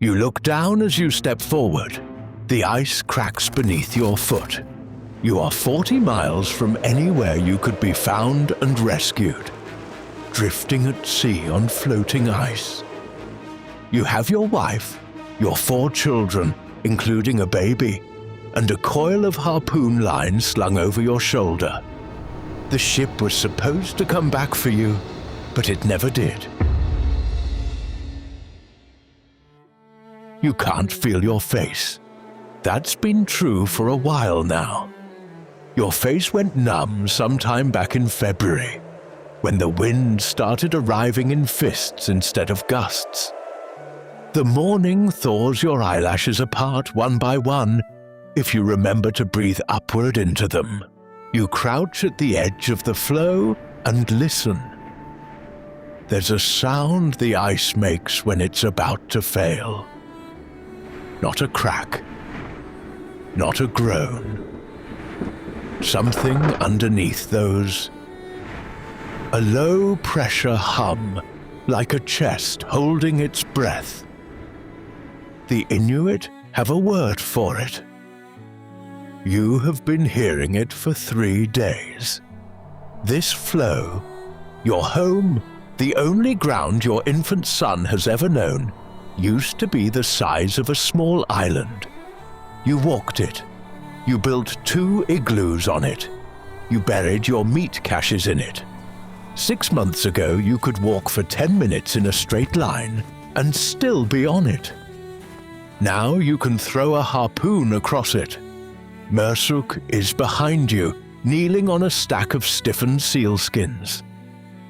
You look down as you step forward. The ice cracks beneath your foot. You are 40 miles from anywhere you could be found and rescued, drifting at sea on floating ice. You have your wife, your 4 children, including a baby, and a coil of harpoon line slung over your shoulder. The ship was supposed to come back for you, but it never did. You can't feel your face. That's been true for a while now. Your face went numb sometime back in February, when the wind started arriving in fists instead of gusts. The morning thaws your eyelashes apart one by one if you remember to breathe upward into them. You crouch at the edge of the floe and listen. There's a sound the ice makes when it's about to fail. Not a crack, not a groan. Something underneath those. A low-pressure hum, like a chest holding its breath. The Inuit have a word for it. You have been hearing it for 3 days. This floe, your home, the only ground your infant son has ever known, used to be the size of a small island. You walked it. You built 2 igloos on it. You buried your meat caches in it. 6 months ago, you could walk for 10 minutes in a straight line and still be on it. Now you can throw a harpoon across it. Mursuk is behind you, kneeling on a stack of stiffened sealskins.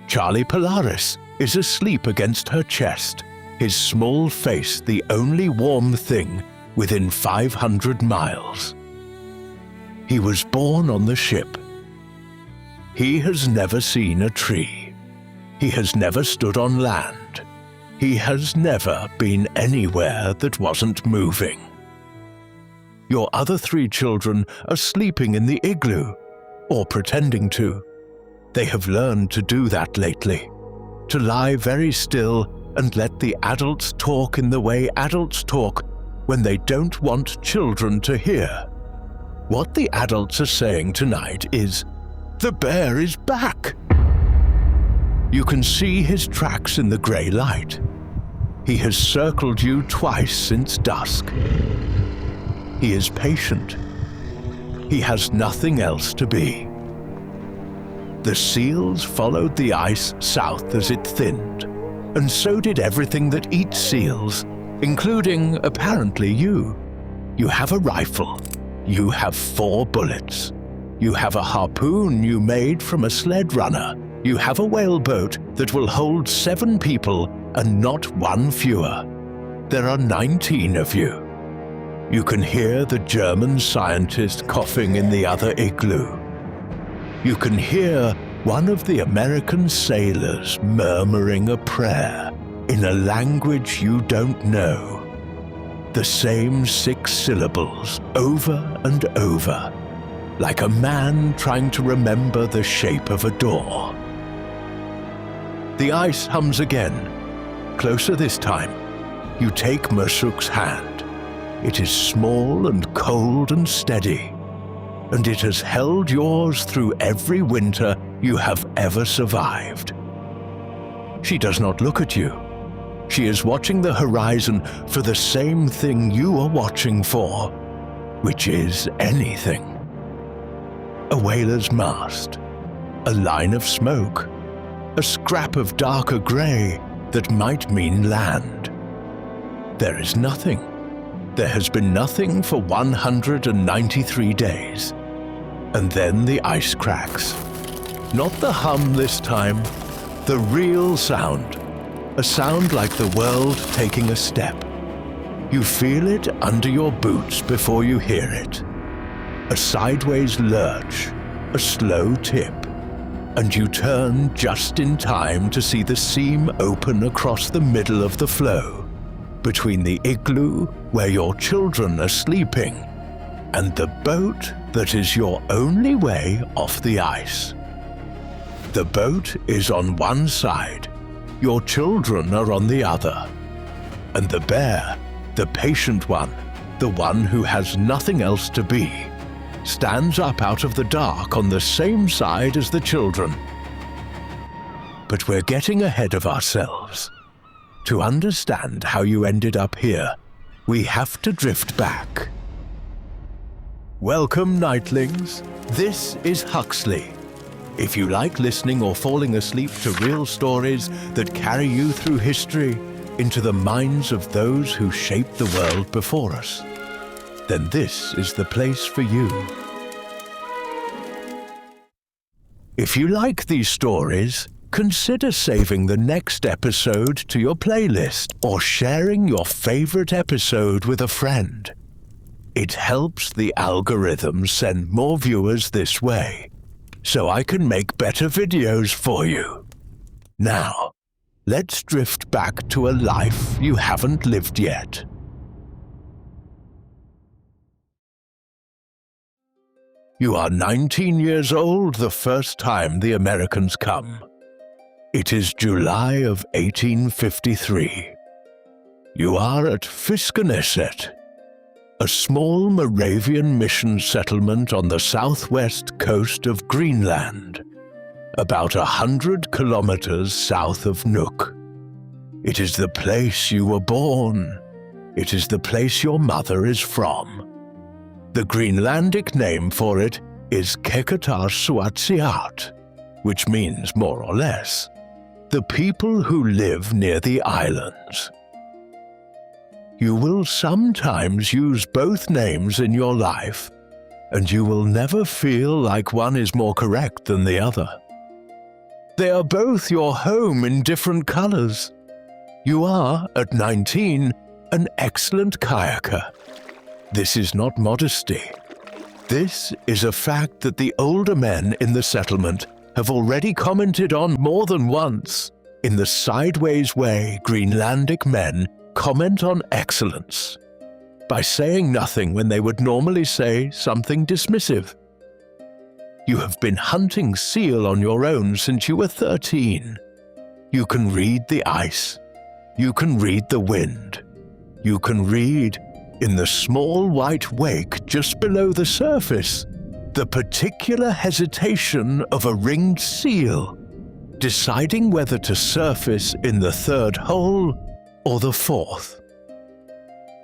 Charlie Polaris is asleep against her chest, his small face the only warm thing within 500 miles. He was born on the ship. He has never seen a tree. He has never stood on land. He has never been anywhere that wasn't moving. Your other 3 children are sleeping in the igloo, or pretending to. They have learned to do that lately, to lie very still and let the adults talk in the way adults talk when they don't want children to hear. What the adults are saying tonight is, "The bear is back!" You can see his tracks in the grey light. He has circled you twice since dusk. He is patient. He has nothing else to be. The seals followed the ice south as it thinned, and so did everything that eats seals, including, apparently, you. You have a rifle. You have 4 bullets. You have a harpoon you made from a sled runner. You have a whaleboat that will hold 7 people and not 1 fewer. There are 19 of you. You can hear the German scientist coughing in the other igloo. You can hear one of the American sailors murmuring a prayer in a language you don't know. The same 6 syllables over and over, like a man trying to remember the shape of a door. The ice hums again. Closer this time. You take Mursuk's hand. It is small and cold and steady, and it has held yours through every winter you have ever survived. She does not look at you. She is watching the horizon for the same thing you are watching for, which is anything. A whaler's mast, a line of smoke, a scrap of darker grey that might mean land. There is nothing. There has been nothing for 193 days. And then the ice cracks. Not the hum this time, the real sound. A sound like the world taking a step. You feel it under your boots before you hear it. A sideways lurch, a slow tip, and you turn just in time to see the seam open across the middle of the floe, between the igloo where your children are sleeping and the boat that is your only way off the ice. The boat is on one side, your children are on the other, and the bear The patient one, the one who has nothing else to be, stands up out of the dark on the same side as the children. But we're getting ahead of ourselves. To understand how you ended up here, we have to drift back. Welcome, Nightlings. This is Huxley. If you like listening or falling asleep to real stories that carry you through history into the minds of those who shaped the world before us, then this is the place for you. If you like these stories, consider saving the next episode to your playlist or sharing your favorite episode with a friend. It helps the algorithm send more viewers this way, so I can make better videos for you. Now, let's drift back to a life you haven't lived yet. You are 19 years old the first time the Americans come. It is July of 1853. You are at Fiskeneset, a small Moravian mission settlement on the southwest coast of Greenland, about 100 kilometers south of Inuk. It is the place you were born. It is the place your mother is from. The Greenlandic name for it is Kekatarsuatsiat, which means more or less, the people who live near the islands. You will sometimes use both names in your life, and you will never feel like one is more correct than the other. They are both your home in different colors. You are, at 19, an excellent kayaker. This is not modesty. This is a fact that the older men in the settlement have already commented on more than once, in the sideways way Greenlandic men comment on excellence, by saying nothing when they would normally say something dismissive. You have been hunting seal on your own since you were 13. You can read the ice. You can read the wind. You can read, in the small white wake just below the surface, the particular hesitation of a ringed seal, deciding whether to surface in the third hole or the fourth.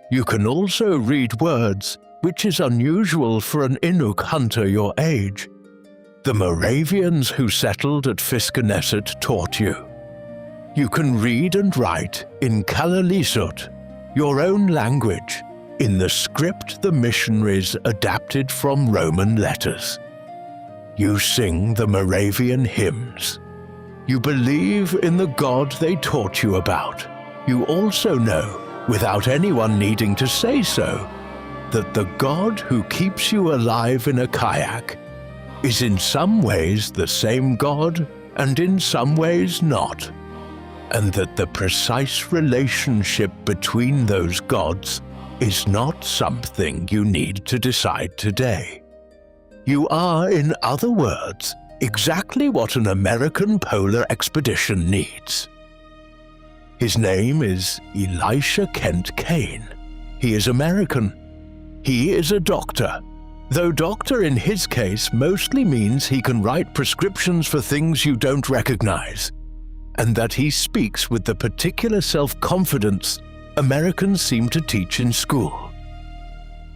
You can also read words, which is unusual for an Inuk hunter your age. The Moravians who settled at Fiskeneset taught you. You can read and write in Kalalisut, your own language, in the script the missionaries adapted from Roman letters. You sing the Moravian hymns. You believe in the God they taught you about. You also know, without anyone needing to say so, that the God who keeps you alive in a kayak is in some ways the same God and in some ways not, and that the precise relationship between those gods is not something you need to decide today. You are, in other words, exactly what an American polar expedition needs. His name is Elisha Kent Kane. He is American. He is a doctor, though doctor in his case mostly means he can write prescriptions for things you don't recognize, and that he speaks with the particular self-confidence Americans seem to teach in school.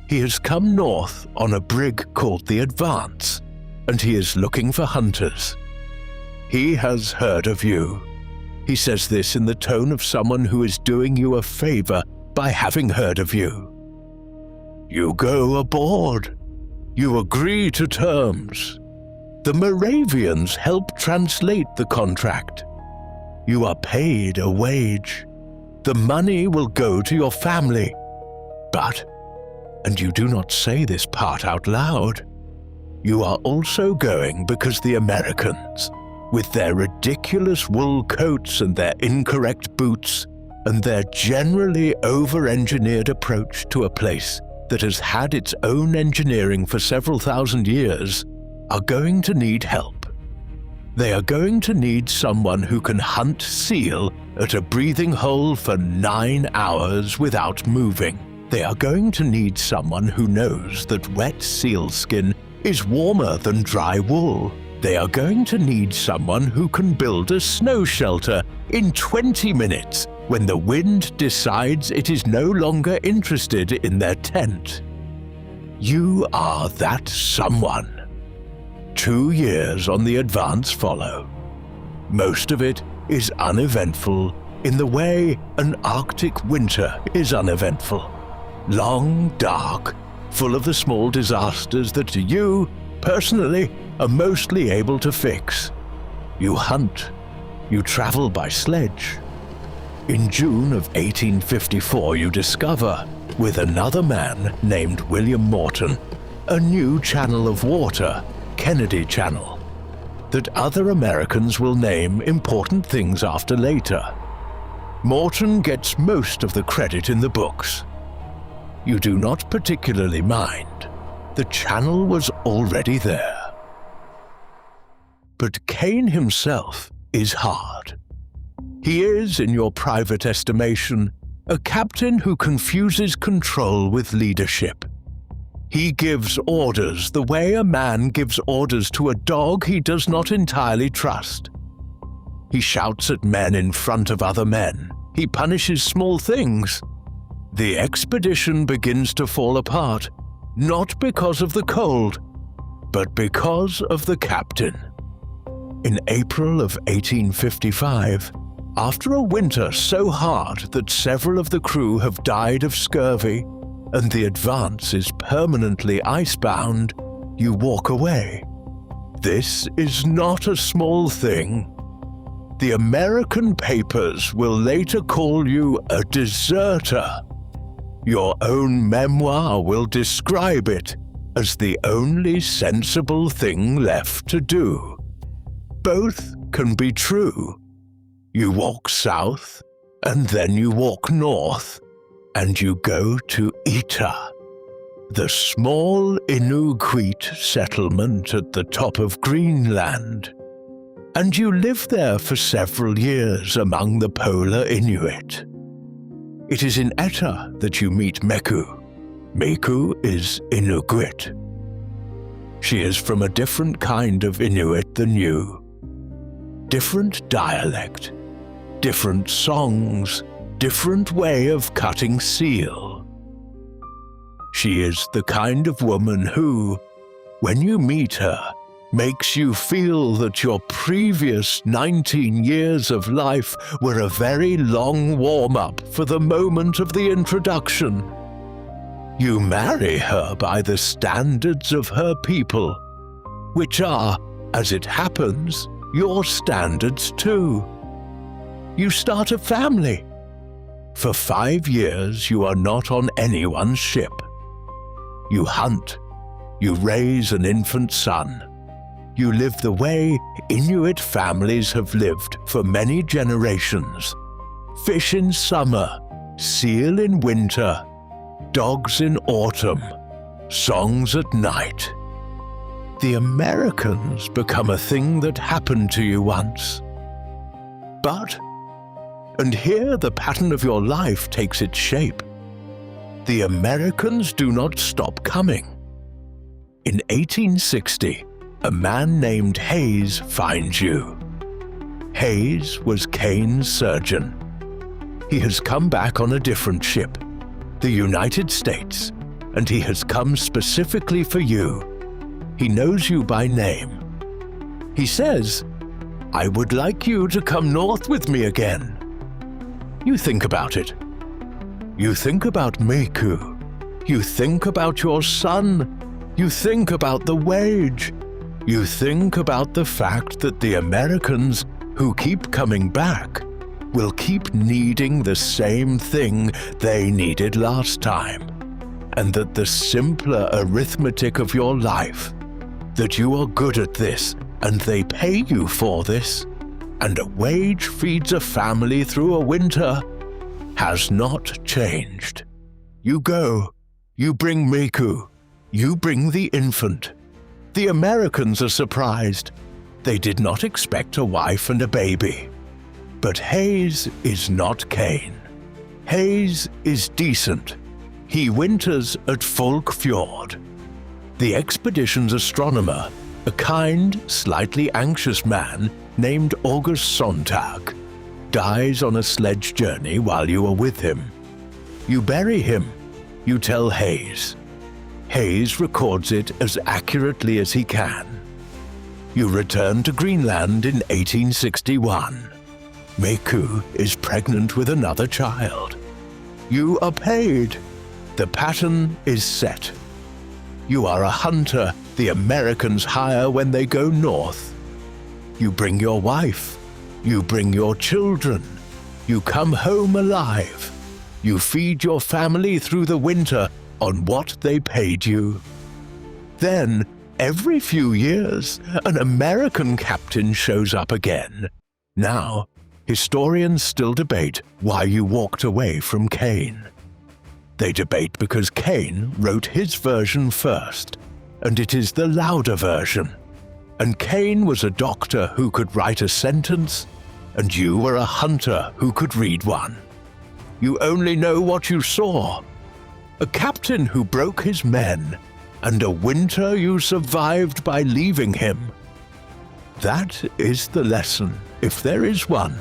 He has come north on a brig called the Advance, and he is looking for hunters. He has heard of you. He says this in the tone of someone who is doing you a favor by having heard of you. You go aboard. You agree to terms. The Moravians help translate the contract. You are paid a wage. The money will go to your family. But, and you do not say this part out loud, you are also going because the Americans, with their ridiculous wool coats and their incorrect boots, and their generally over-engineered approach to a place that has had its own engineering for several thousand years, are going to need help. They are going to need someone who can hunt seal at a breathing hole for 9 hours without moving. They are going to need someone who knows that wet seal skin is warmer than dry wool. They are going to need someone who can build a snow shelter in 20 minutes when the wind decides it is no longer interested in their tent. You are that someone. 2 years on the advance follow. Most of it is uneventful in the way an Arctic winter is uneventful. Long, dark, full of the small disasters that you, personally, are mostly able to fix. You hunt. You travel by sledge. In June of 1854 you discover, with another man named William Morton, a new channel of water, Kennedy Channel, that other Americans will name important things after later. Morton gets most of the credit in the books. You do not particularly mind. The channel was already there. But Kane himself is hard. He is, in your private estimation, a captain who confuses control with leadership. He gives orders the way a man gives orders to a dog he does not entirely trust. He shouts at men in front of other men. He punishes small things. The expedition begins to fall apart, not because of the cold, but because of the captain. In April of 1855, after a winter so hard that several of the crew have died of scurvy, and the Advance is permanently icebound, you walk away. This is not a small thing. The American papers will later call you a deserter. Your own memoir will describe it as the only sensible thing left to do. Both can be true. You walk south, and then you walk north, and you go to Ita, the small Inuit settlement at the top of Greenland, and you live there for several years among the polar Inuit. It is in Ita that you meet Meku. Meku is Inuit. She is from a different kind of Inuit than you. Different dialect, different songs, different way of cutting seal. She is the kind of woman who, when you meet her, makes you feel that your previous 19 years of life were a very long warm-up for the moment of the introduction. You marry her by the standards of her people, which are, as it happens, your standards too. You start a family. For 5 years you are not on anyone's ship. You hunt. You raise an infant son. You live the way Inuit families have lived for many generations. Fish in summer, seal in winter, dogs in autumn, songs at night. The Americans become a thing that happened to you once. But, and here the pattern of your life takes its shape, the Americans do not stop coming. In 1860, a man named Hayes finds you. Hayes was Kane's surgeon. He has come back on a different ship, the United States, and he has come specifically for you. He knows you by name. He says, "I would like you to come north with me again." You think about it. You think about Meku. You think about your son. You think about the wage. You think about the fact that the Americans who keep coming back will keep needing the same thing they needed last time, and that the simpler arithmetic of your life, that you are good at this and they pay you for this, and a wage feeds a family through a winter, has not changed. You go, you bring Meku, you bring the infant. The Americans are surprised. They did not expect a wife and a baby. But Hayes is not Kane. Hayes is decent. He winters at Folk Fjord. The expedition's astronomer, a kind, slightly anxious man named August Sontag, dies on a sledge journey while you are with him. You bury him. You tell Hayes. Hayes records it as accurately as he can. You return to Greenland in 1861. Meiku is pregnant with another child. You are paid. The pattern is set. You are a hunter the Americans hire when they go north. You bring your wife. You bring your children. You come home alive. You feed your family through the winter on what they paid you. Then, every few years, an American captain shows up again. Now, historians still debate why you walked away from Kane. They debate because Kane wrote his version first, and it is the louder version. And Kane was a doctor who could write a sentence, and you were a hunter who could read one. You only know what you saw. A captain who broke his men, and a winter you survived by leaving him. That is the lesson, if there is one.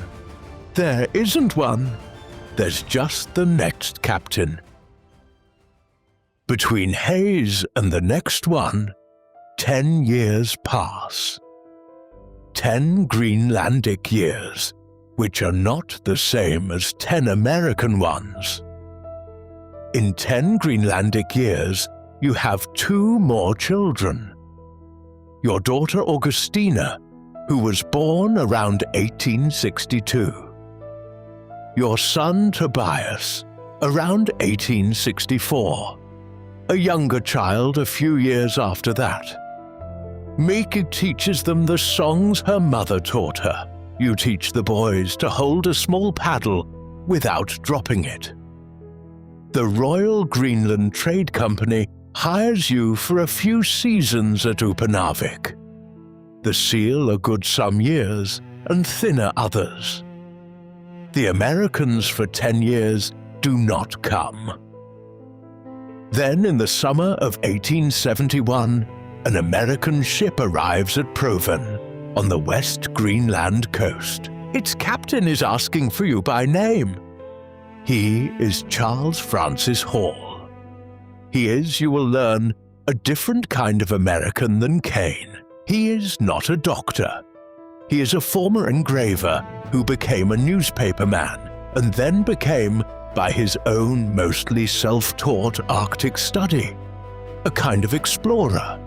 There isn't one. There's just the next captain. Between Hayes and the next one, 10 years pass. 10 Greenlandic years, which are not the same as 10 American ones. In 10 Greenlandic years, you have 2 more children. Your daughter Augustina, who was born around 1862. Your son Tobias, around 1864. A younger child a few years after that. Meiku teaches them the songs her mother taught her. You teach the boys to hold a small paddle without dropping it. The Royal Greenland Trade Company hires you for a few seasons at Upernavik. The seal a good some years, and thinner others. The Americans for 10 years do not come. Then in the summer of 1871, an American ship arrives at Proven, on the West Greenland coast. Its captain is asking for you by name. He is Charles Francis Hall. He is, you will learn, a different kind of American than Kane. He is not a doctor. He is a former engraver who became a newspaperman and then became, by his own mostly self-taught Arctic study, a kind of explorer.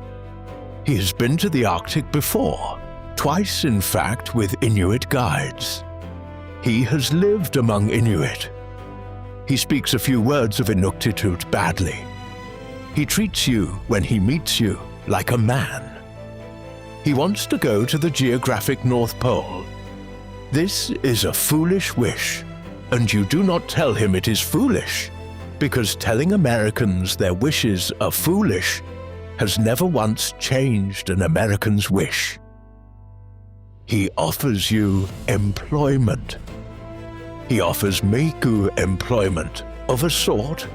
He has been to the Arctic before, twice in fact with Inuit guides. He has lived among Inuit. He speaks a few words of Inuktitut badly. He treats you, when he meets you, like a man. He wants to go to the geographic North Pole. This is a foolish wish, and you do not tell him it is foolish, because telling Americans their wishes are foolish has never once changed an American's wish. He offers you employment. He offers Meiku employment, of a sort,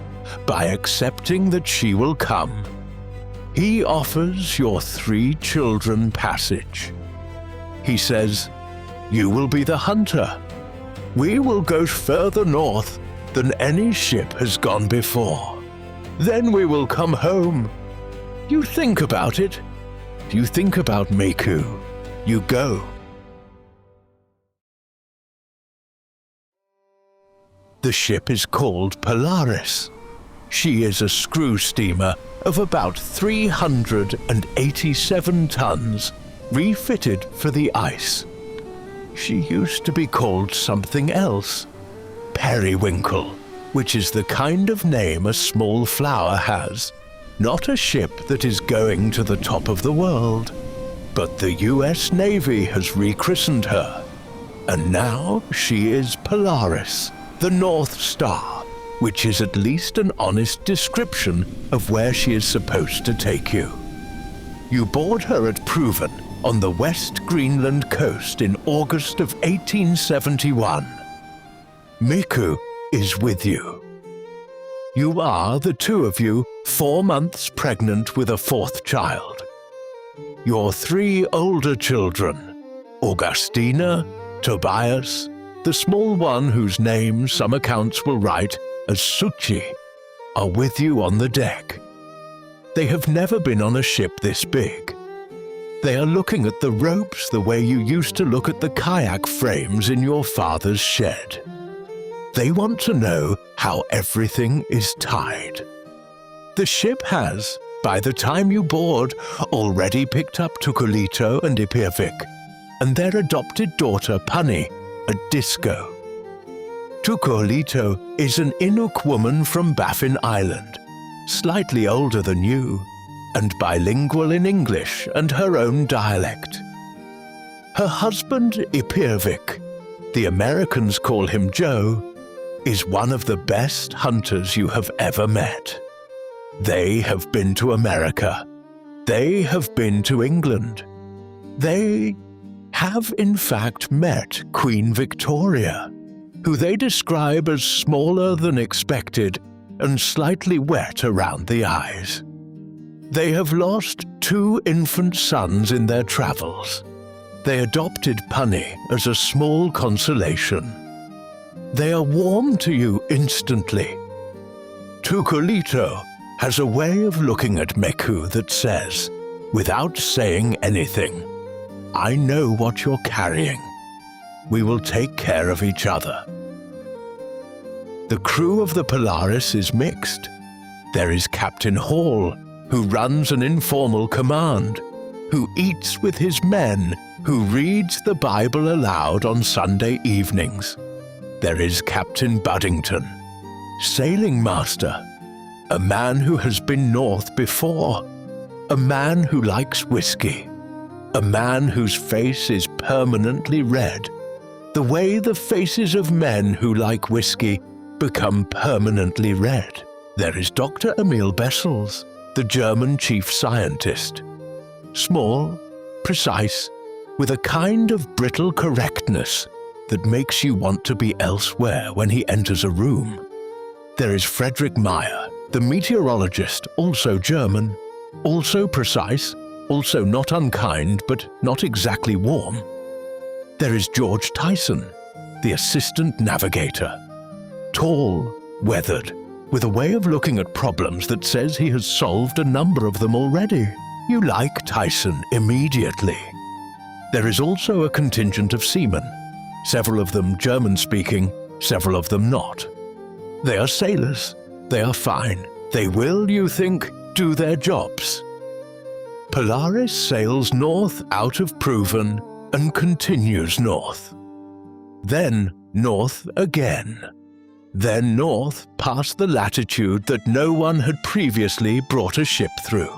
by accepting that she will come. He offers your 3 children passage. He says, you will be the hunter. We will go further north than any ship has gone before. Then we will come home. You think about it. You think about Meiku. You go. The ship is called Polaris. She is a screw steamer of about 387 tons, refitted for the ice. She used to be called something else, periwinkle, which is the kind of name a small flower has, not a ship that is going to the top of the world. But the US Navy has rechristened her, and now she is Polaris, the North Star, which is at least an honest description of where she is supposed to take you. You board her at Proven on the West Greenland coast in August of 1871. Miku is with you. You are, the two of you, 4 months pregnant with a 4th child. Your 3 older children, Augustina, Tobias, the small one whose name some accounts will write as Suchi, are with you on the deck. They have never been on a ship this big. They are looking at the ropes the way you used to look at the kayak frames in your father's shed. They want to know how everything is tied. The ship has, by the time you board, already picked up Tukulito and Ipirvik, and their adopted daughter Punny, a disco. Tukulito is an Inuk woman from Baffin Island, slightly older than you, and bilingual in English and her own dialect. Her husband Ipirvik, the Americans call him Joe, is one of the best hunters you have ever met. They have been to America. They have been to England. They have in fact met Queen Victoria, who they describe as smaller than expected and slightly wet around the eyes. They have lost 2 infant sons in their travels. They adopted Punny as a small consolation. They are warm to you instantly. Tukulito has a way of looking at Meku that says, without saying anything, I know what you're carrying. We will take care of each other. The crew of the Polaris is mixed. There is Captain Hall, who runs an informal command, who eats with his men, who reads the Bible aloud on Sunday evenings. There is Captain Buddington, sailing master, a man who has been north before, a man who likes whiskey, a man whose face is permanently red, the way the faces of men who like whiskey become permanently red. There is Dr. Emil Bessels, the German chief scientist, small, precise, with a kind of brittle correctness that makes you want to be elsewhere when he enters a room. There is Frederick Meyer, the meteorologist, also German, also precise, also not unkind but not exactly warm. There is George Tyson, the assistant navigator, tall, weathered, with a way of looking at problems that says he has solved a number of them already. You like Tyson immediately. There is also a contingent of seamen, several of them German-speaking, several of them not. They are sailors. They are fine. They will, you think, do their jobs. Polaris sails north out of Proven and continues north. Then north again. Then north past the latitude that no one had previously brought a ship through.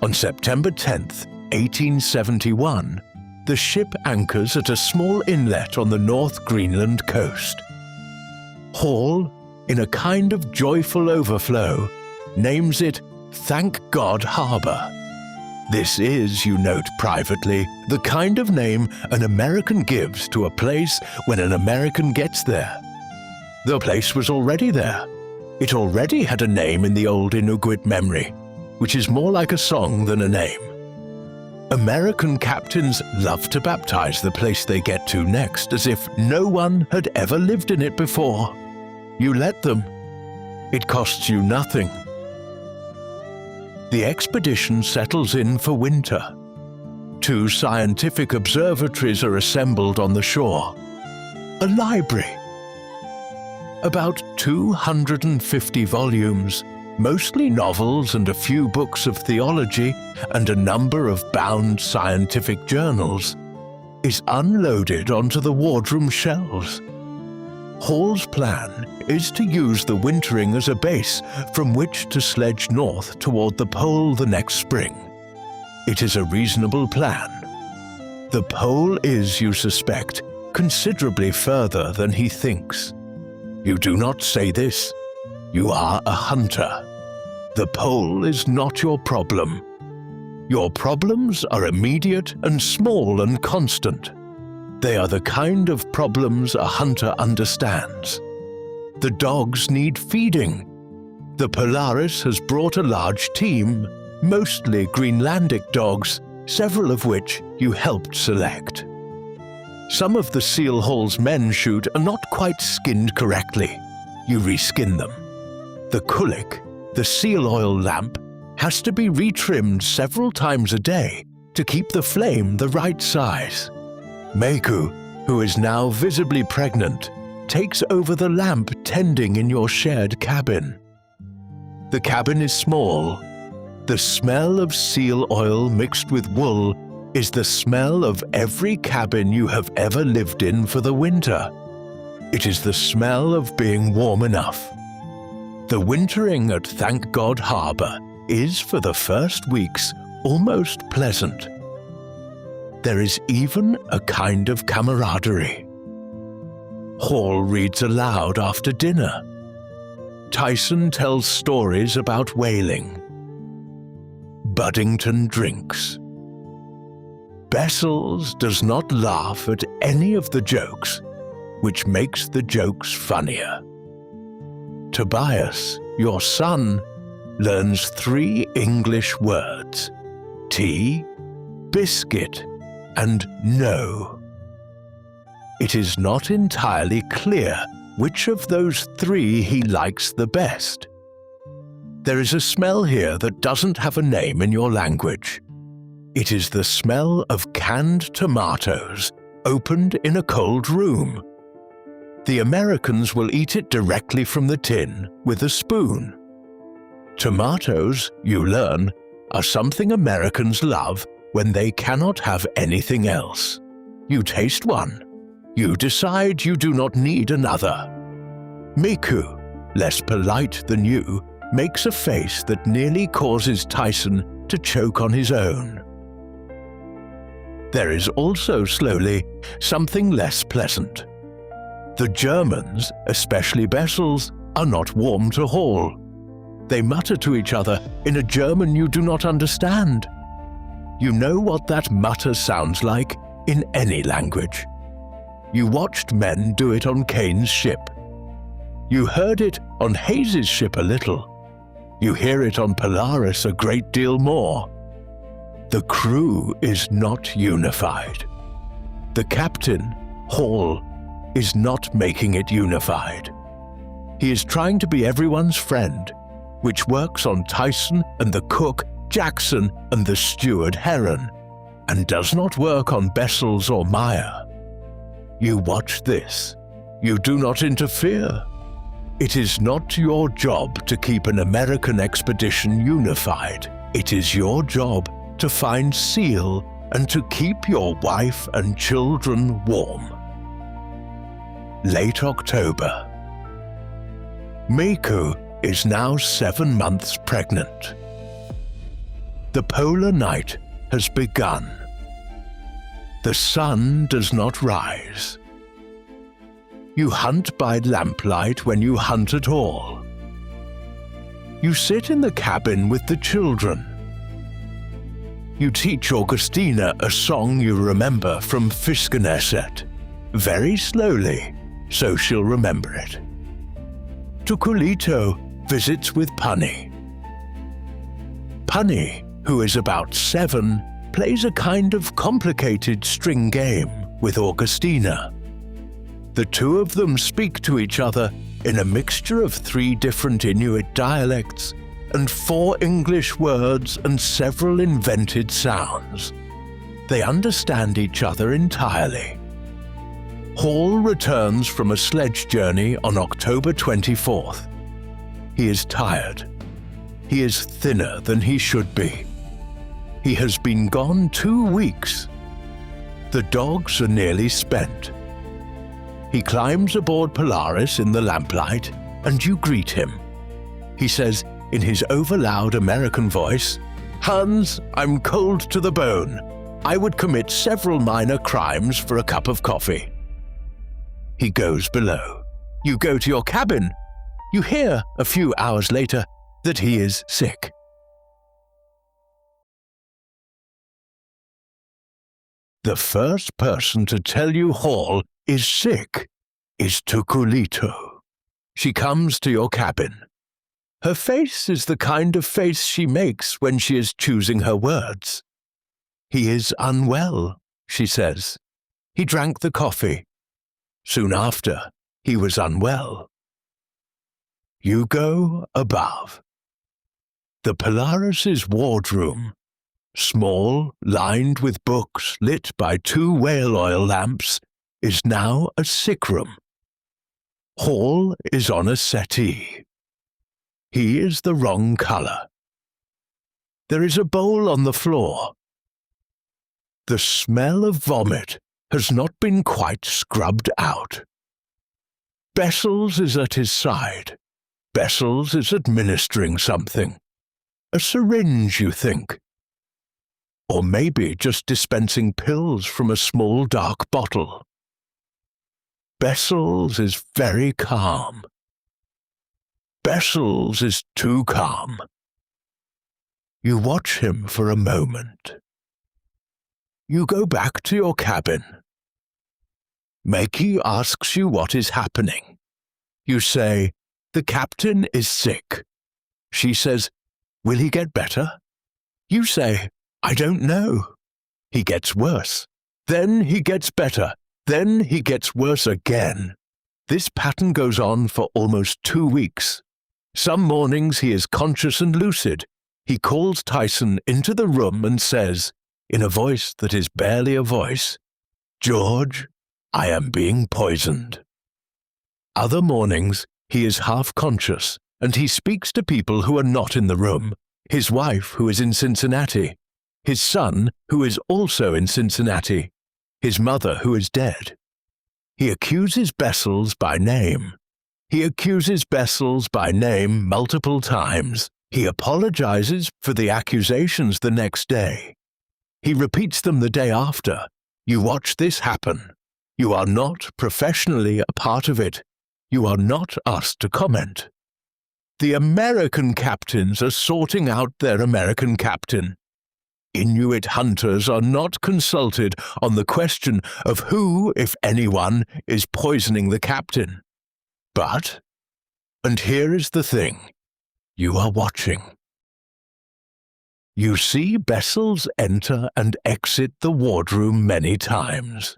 On September 10th, 1871, the ship anchors at a small inlet on the North Greenland coast. Hall, in a kind of joyful overflow, names it Thank God Harbor. This is, you note privately, the kind of name an American gives to a place when an American gets there. The place was already there. It already had a name in the old Inuit memory, which is more like a song than a name. American captains love to baptize the place they get to next as if no one had ever lived in it before. You let them. It costs you nothing. The expedition settles in for winter. 2 scientific observatories are assembled on the shore. A library. About 250 volumes, mostly novels and a few books of theology and a number of bound scientific journals, is unloaded onto the wardroom shelves. Hall's plan is to use the wintering as a base from which to sledge north toward the pole the next spring. It is a reasonable plan. The pole is, you suspect, considerably further than he thinks. You do not say this. You are a hunter. The pole is not your problem. Your problems are immediate and small and constant. They are the kind of problems a hunter understands. The dogs need feeding. The Polaris has brought a large team, mostly Greenlandic dogs, several of which you helped select. Some of the seal holes men shoot are not quite skinned correctly. You reskin them. The kulik, the seal oil lamp, has to be retrimmed several times a day to keep the flame the right size. Meiku, who is now visibly pregnant, takes over the lamp tending in your shared cabin. The cabin is small. The smell of seal oil mixed with wool is the smell of every cabin you have ever lived in for the winter. It is the smell of being warm enough. The wintering at Thank God Harbor is, for the first weeks, almost pleasant. There is even a kind of camaraderie. Hall reads aloud after dinner. Tyson tells stories about whaling. Buddington drinks. Bessels does not laugh at any of the jokes, which makes the jokes funnier. Tobias, your son, learns 3 English words: tea, biscuit, and no. It is not entirely clear which of those 3 he likes the best. There is a smell here that doesn't have a name in your language. It is the smell of canned tomatoes opened in a cold room. The Americans will eat it directly from the tin with a spoon. Tomatoes, you learn, are something Americans love when they cannot have anything else. You taste one. You decide you do not need another. Miku, less polite than you, makes a face that nearly causes Tyson to choke on his own. There is also, slowly, something less pleasant. The Germans, especially Bessels, are not warm to Hall. They mutter to each other in a German you do not understand. You know what that mutter sounds like in any language. You watched men do it on Kane's ship. You heard it on Hayes's ship a little. You hear it on Polaris a great deal more. The crew is not unified. The captain, Hall, is not making it unified. He is trying to be everyone's friend, which works on Tyson and the cook, Jackson, and the steward, Heron, and does not work on Bessels or Meyer. You watch this. You do not interfere. It is not your job to keep an American expedition unified. It is your job to find seal and to keep your wife and children warm. Late October. Miku is now 7 months pregnant. The polar night has begun. The sun does not rise. You hunt by lamplight when you hunt at all. You sit in the cabin with the children. You teach Augustina a song you remember from Fiskeneset, very slowly, so she'll remember it. Tukulito visits with Punny. Punny, who is about 7, plays a kind of complicated string game with Augustina. The 2 of them speak to each other in a mixture of 3 different Inuit dialects and 4 English words and several invented sounds. They understand each other entirely. Hall returns from a sledge journey on October 24th. He is tired. He is thinner than he should be. He has been gone 2 weeks. The dogs are nearly spent. He climbs aboard Polaris in the lamplight, and you greet him. He says, in his overloud American voice, "Hans, I'm cold to the bone. I would commit several minor crimes for a cup of coffee." He goes below. You go to your cabin. You hear, a few hours later, that he is sick. The first person to tell you Hall is sick is Tukulito. She comes to your cabin. Her face is the kind of face she makes when she is choosing her words. He is unwell, she says. He drank the coffee. Soon after, he was unwell. You go above. The Polaris's wardroom, small, lined with books lit by 2 whale oil lamps, is now a sick room. Hall is on a settee. He is the wrong color. There is a bowl on the floor. The smell of vomit has not been quite scrubbed out. Bessels is at his side. Bessels is administering something. A syringe, you think. Or maybe just dispensing pills from a small dark bottle. Bessels is very calm. Bessels is too calm. You watch him for a moment. You go back to your cabin. Makey asks you what is happening. You say, the captain is sick. She says, will he get better? You say, I don't know. He gets worse. Then he gets better. Then he gets worse again. This pattern goes on for almost 2 weeks. Some mornings he is conscious and lucid. He calls Tyson into the room and says, in a voice that is barely a voice, George, I am being poisoned. Other mornings he is half conscious and he speaks to people who are not in the room, his wife who is in Cincinnati, his son who is also in Cincinnati, his mother who is dead. He accuses Bessels by name. He accuses Bessels by name multiple times. He apologizes for the accusations the next day. He repeats them the day after. You watch this happen. You are not professionally a part of it. You are not asked to comment. The American captains are sorting out their American captain. Inuit hunters are not consulted on the question of who, if anyone, is poisoning the captain. But, and here is the thing, you are watching. You see Bessels enter and exit the wardroom many times.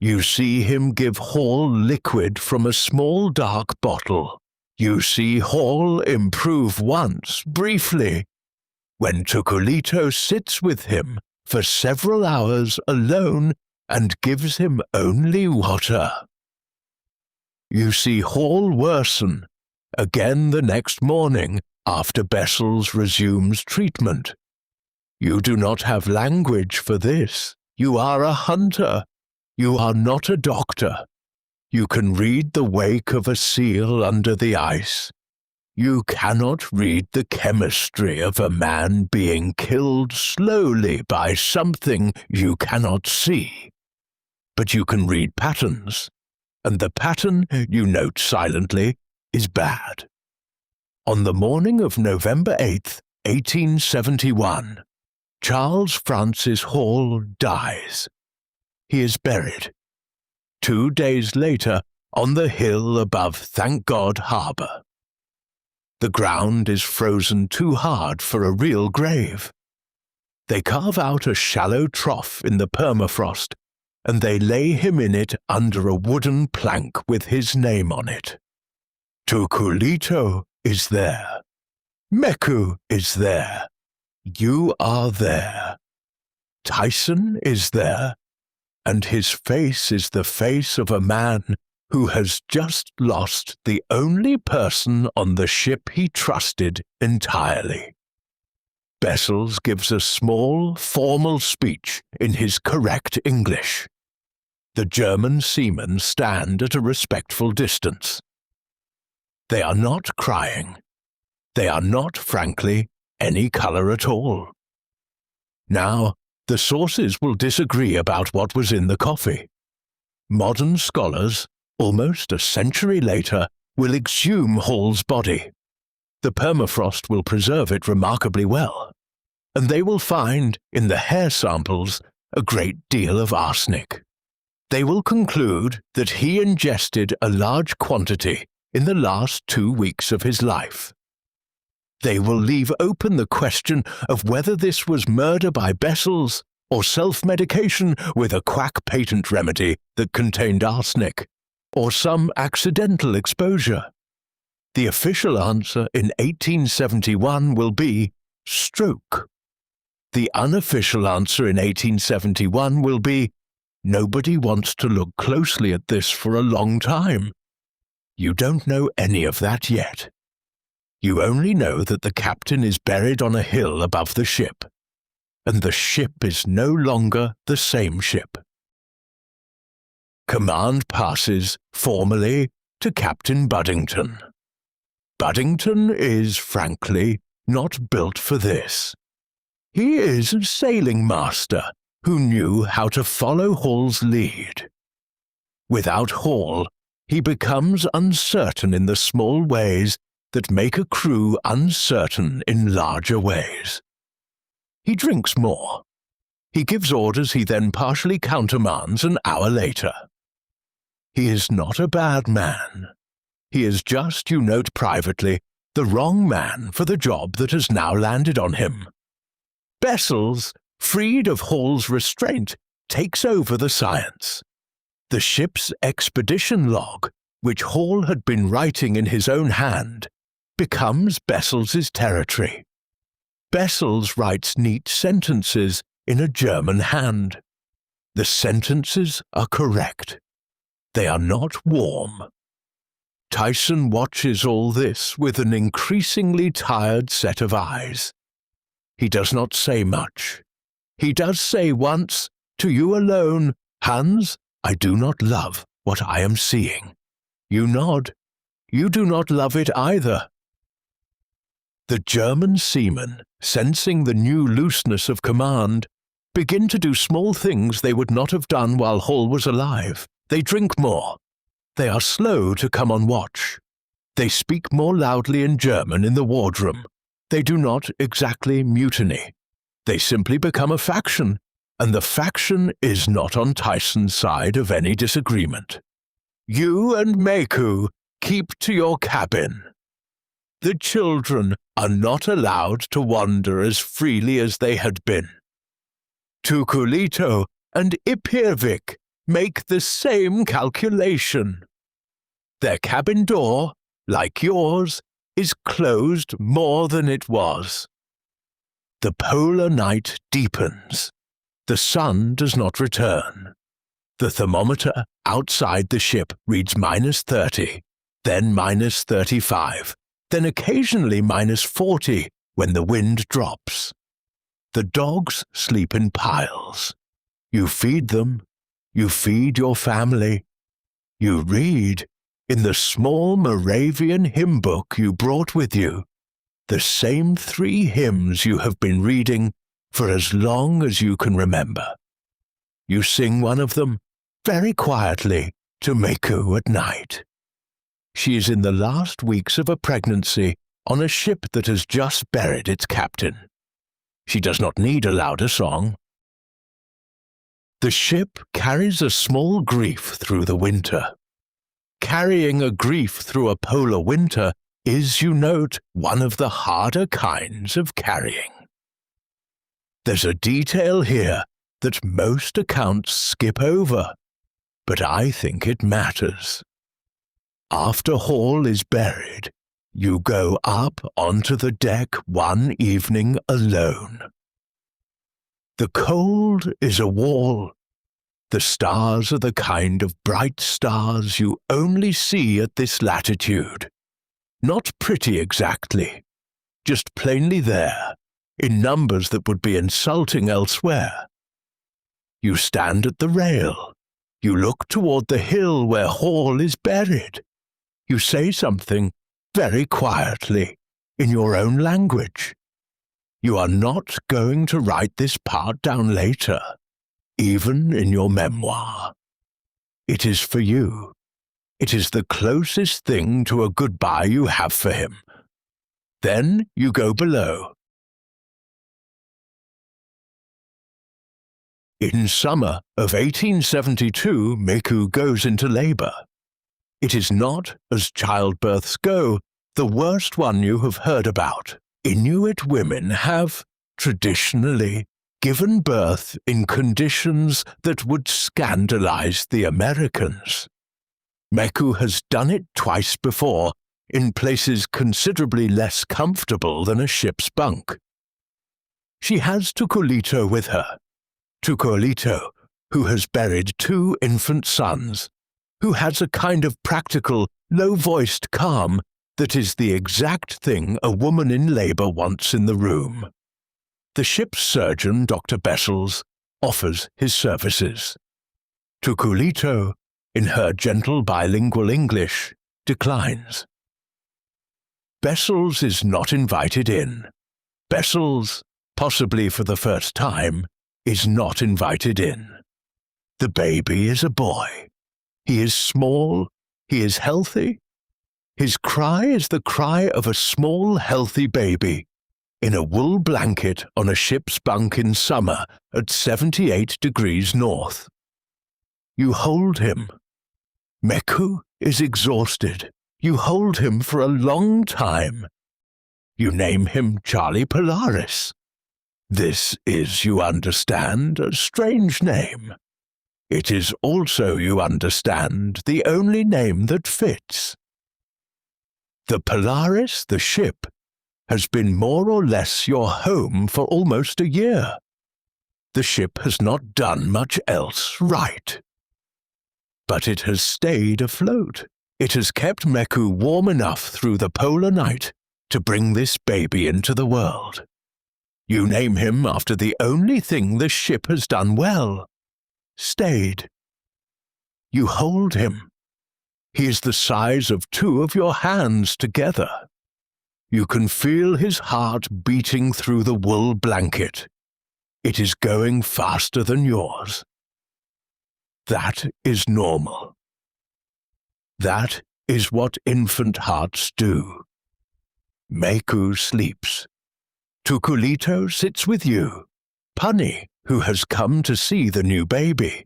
You see him give Hall liquid from a small dark bottle. You see Hall improve once, briefly, when Tukulito sits with him for several hours alone and gives him only water. You see Hall worsen, again the next morning after Bessels resumes treatment. You do not have language for this. You are a hunter. You are not a doctor. You can read the wake of a seal under the ice. You cannot read the chemistry of a man being killed slowly by something you cannot see. But you can read patterns, and the pattern, you note silently, is bad. On the morning of November 8th, 1871, Charles Francis Hall dies. He is buried. 2 days later, on the hill above Thank God Harbor. The ground is frozen too hard for a real grave. They carve out a shallow trough in the permafrost, and they lay him in it under a wooden plank with his name on it. Tukulito is there. Meku is there. You are there. Tyson is there, and his face is the face of a man who has just lost the only person on the ship he trusted entirely. Bessels gives a small, formal speech in his correct English. The German seamen stand at a respectful distance. They are not crying. They are not, frankly, any color at all. Now, the sources will disagree about what was in the coffee. Modern scholars, almost a century later, will exhume Hall's body. The permafrost will preserve it remarkably well, and they will find, in the hair samples, a great deal of arsenic. They will conclude that he ingested a large quantity in the last 2 weeks of his life. They will leave open the question of whether this was murder by Bessels or self-medication with a quack patent remedy that contained arsenic, or some accidental exposure. The official answer in 1871 will be stroke. The unofficial answer in 1871 will be nobody wants to look closely at this for a long time. You don't know any of that yet. You only know that the captain is buried on a hill above the ship, and the ship is no longer the same ship. Command passes, formally, to Captain Buddington. Buddington is, frankly, not built for this. He is a sailing master who knew how to follow Hall's lead. Without Hall, he becomes uncertain in the small ways that make a crew uncertain in larger ways. He drinks more. He gives orders he then partially countermands an hour later. He is not a bad man. He is just, you note privately, the wrong man for the job that has now landed on him. Bessels, freed of Hall's restraint, takes over the science. The ship's expedition log, which Hall had been writing in his own hand, becomes Bessels's territory. Bessels writes neat sentences in a German hand. The sentences are correct. They are not warm. Tyson watches all this with an increasingly tired set of eyes. He does not say much. He does say once, "To you alone, Hans, I do not love what I am seeing." You nod. You do not love it either. The German seamen, sensing the new looseness of command, begin to do small things they would not have done while Hall was alive. They drink more. They are slow to come on watch. They speak more loudly in German in the wardroom. They do not exactly mutiny. They simply become a faction, and the faction is not on Tyson's side of any disagreement. You and Meku keep to your cabin. The children are not allowed to wander as freely as they had been. Tukulito and Ipirvik make the same calculation. Their cabin door, like yours, is closed more than it was. The polar night deepens. The sun does not return. The thermometer outside the ship reads -30, then -35, then occasionally -40 when the wind drops. The dogs sleep in piles. You feed them. You feed your family. You read, in the small Moravian hymn book you brought with you, the same 3 hymns you have been reading for as long as you can remember. You sing one of them very quietly to Meku at night. She is in the last weeks of a pregnancy on a ship that has just buried its captain. She does not need a louder song. The ship carries a small grief through the winter. Carrying a grief through a polar winter is, you note, one of the harder kinds of carrying. There's a detail here that most accounts skip over, but I think it matters. After Hall is buried, you go up onto the deck one evening alone. The cold is a wall. The stars are the kind of bright stars you only see at this latitude. Not pretty exactly, just plainly there, in numbers that would be insulting elsewhere. You stand at the rail. You look toward the hill where Hall is buried. You say something very quietly, in your own language. You are not going to write this part down later, even in your memoir. It is for you. It is the closest thing to a goodbye you have for him. Then you go below. In summer of 1872, Meku goes into labor. It is not, as childbirths go, the worst one you have heard about. Inuit women have, traditionally, given birth in conditions that would scandalize the Americans. Meku has done it twice before, in places considerably less comfortable than a ship's bunk. She has Tukulito with her. Tukulito, who has buried 2 infant sons, who has a kind of practical, low-voiced calm that is the exact thing a woman in labor wants in the room. The ship's surgeon, Dr. Bessels, offers his services. Tukulito, in her gentle bilingual English, declines. Bessels is not invited in. Bessels, possibly for the first time, is not invited in. The baby is a boy. He is small, he is healthy. His cry is the cry of a small, healthy baby in a wool blanket on a ship's bunk in summer at 78 degrees north. You hold him. Meku is exhausted. You hold him for a long time. You name him Charlie Polaris. This is, you understand, a strange name. It is also, you understand, the only name that fits. The Polaris, the ship, has been more or less your home for almost a year. The ship has not done much else right. But it has stayed afloat. It has kept Meku warm enough through the polar night to bring this baby into the world. You name him after the only thing the ship has done well. Stayed. You hold him. He is the size of 2 of your hands together. You can feel his heart beating through the wool blanket. It is going faster than yours. That is normal. That is what infant hearts do. Meku sleeps. Tukulito sits with you. Punny, who has come to see the new baby,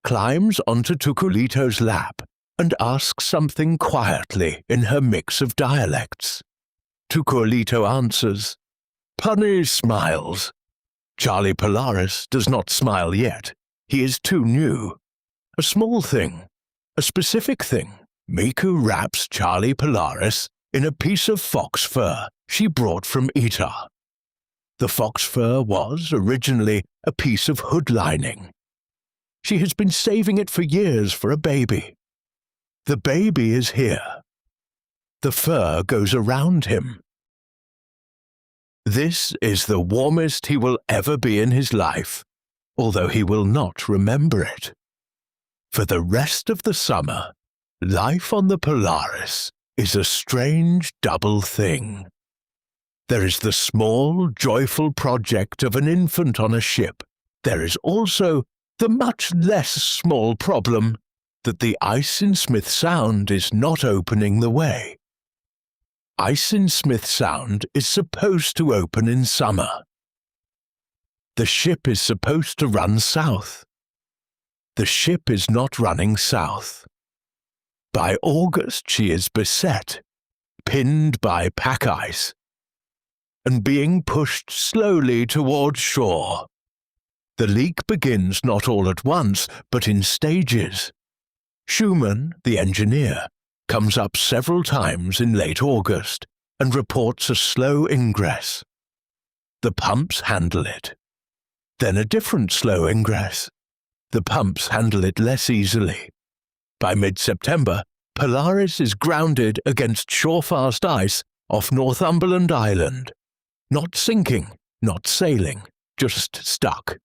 climbs onto Tukulito's lap and asks something quietly in her mix of dialects. Tukulito answers. Punny smiles. Charlie Polaris does not smile yet. He is too new. A small thing, a specific thing. Meku wraps Charlie Polaris in a piece of fox fur she brought from Etah. The fox fur was, originally, a piece of hood lining. She has been saving it for years for a baby. The baby is here. The fur goes around him. This is the warmest he will ever be in his life, although he will not remember it. For the rest of the summer, life on the Polaris is a strange double thing. There is the small, joyful project of an infant on a ship. There is also the much less small problem that the ice in Smith Sound is not opening the way. Ice in Smith Sound is supposed to open in summer. The ship is supposed to run south. The ship is not running south. By August she is beset, pinned by pack ice, and being pushed slowly toward shore. The leak begins not all at once, but in stages. Schumann, the engineer, comes up several times in late August and reports a slow ingress. The pumps handle it. Then a different slow ingress. The pumps handle it less easily. By mid-September, Polaris is grounded against shore-fast ice off Northumberland Island. Not sinking, not sailing, just stuck.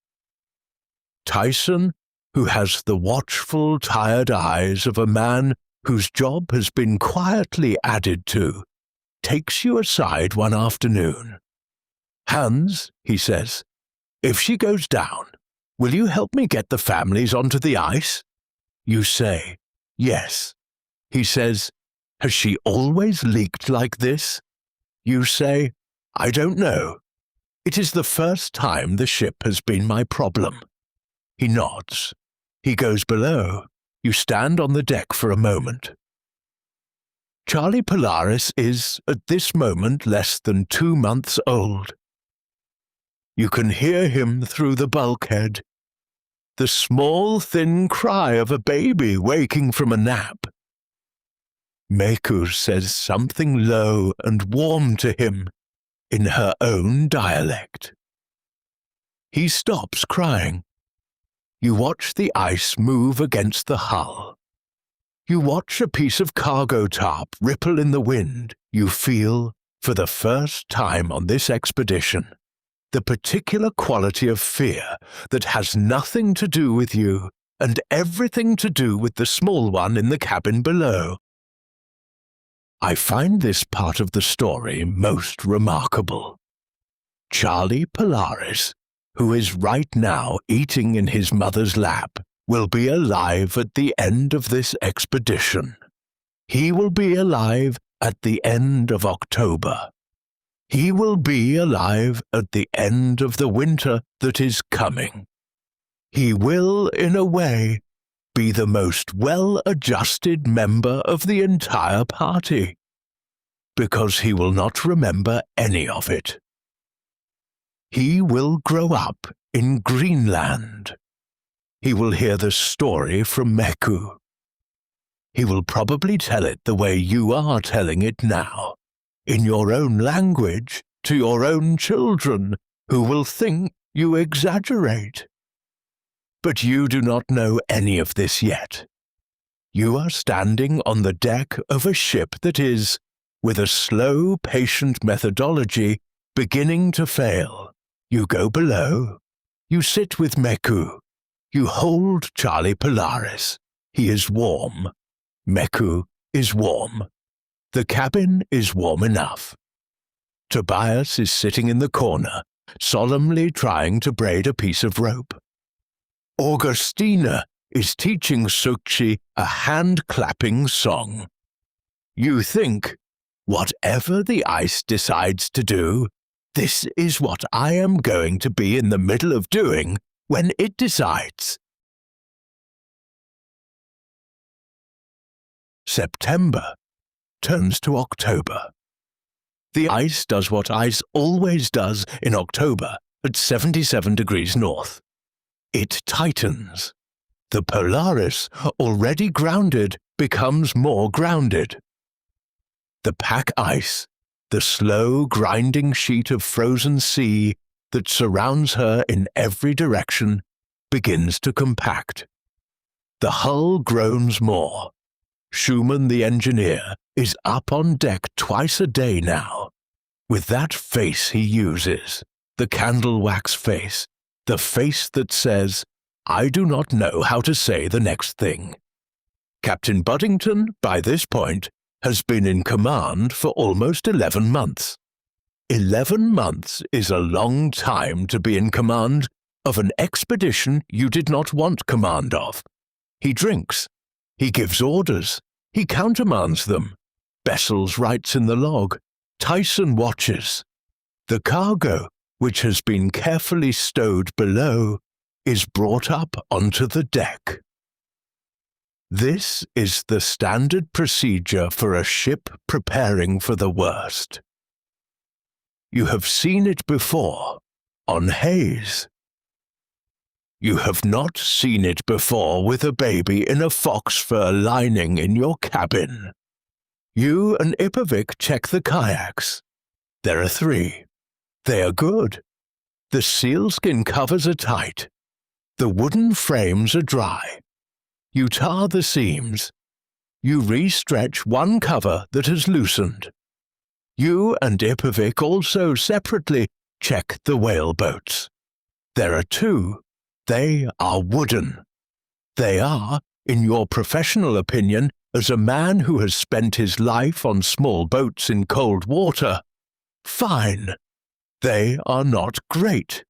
Tyson, who has the watchful, tired eyes of a man whose job has been quietly added to, takes you aside one afternoon. Hans, he says, if she goes down, will you help me get the families onto the ice? You say, yes. He says, has she always leaked like this? You say, I don't know. It is the first time the ship has been my problem. He nods. He goes below. You stand on the deck for a moment. Charlie Polaris is, at this moment, less than 2 months old. You can hear him through the bulkhead. The small, thin cry of a baby waking from a nap. Meku says something low and warm to him in her own dialect. He stops crying. You watch the ice move against the hull. You watch a piece of cargo tarp ripple in the wind. You feel, for the first time on this expedition, the particular quality of fear that has nothing to do with you and everything to do with the small one in the cabin below. I find this part of the story most remarkable. Charlie Polaris, who is right now eating in his mother's lap, will be alive at the end of this expedition. He will be alive at the end of October. He will be alive at the end of the winter that is coming. He will, in a way, be the most well-adjusted member of the entire party, because he will not remember any of it. He will grow up in Greenland. He will hear the story from Meku. He will probably tell it the way you are telling it now, in your own language, to your own children, who will think you exaggerate. But you do not know any of this yet. You are standing on the deck of a ship that is, with a slow, patient methodology, beginning to fail. You go below. You sit with Meku. You hold Charlie Polaris. He is warm. Meku is warm. The cabin is warm enough. Tobias is sitting in the corner, solemnly trying to braid a piece of rope. Augustina is teaching Sukchi a hand-clapping song. You think, whatever the ice decides to do, this is what I am going to be in the middle of doing when it decides. September turns to October. The ice does what ice always does in October at 77 degrees north. It tightens. The Polaris, already grounded, becomes more grounded. The pack ice, the slow grinding sheet of frozen sea that surrounds her in every direction, begins to compact. The hull groans more. Schumann the engineer is up on deck twice a day now. With that face he uses, the candle wax face, the face that says, I do not know how to say the next thing. Captain Buddington, by this point, has been in command for almost 11 months. 11 months is a long time to be in command of an expedition you did not want command of. He drinks. He gives orders. He countermands them. Bessels writes in the log. Tyson watches. The cargo, which has been carefully stowed below, is brought up onto the deck. This is the standard procedure for a ship preparing for the worst. You have seen it before, on haze. You have not seen it before with a baby in a fox fur lining in your cabin. You and Ipovic check the kayaks. There are 3. They are good. The sealskin covers are tight. The wooden frames are dry. You tar the seams. You re-stretch one cover that has loosened. You and Ipovic also separately check the whaleboats. There are 2. They are wooden. They are, in your professional opinion, as a man who has spent his life on small boats in cold water, fine. They are not great.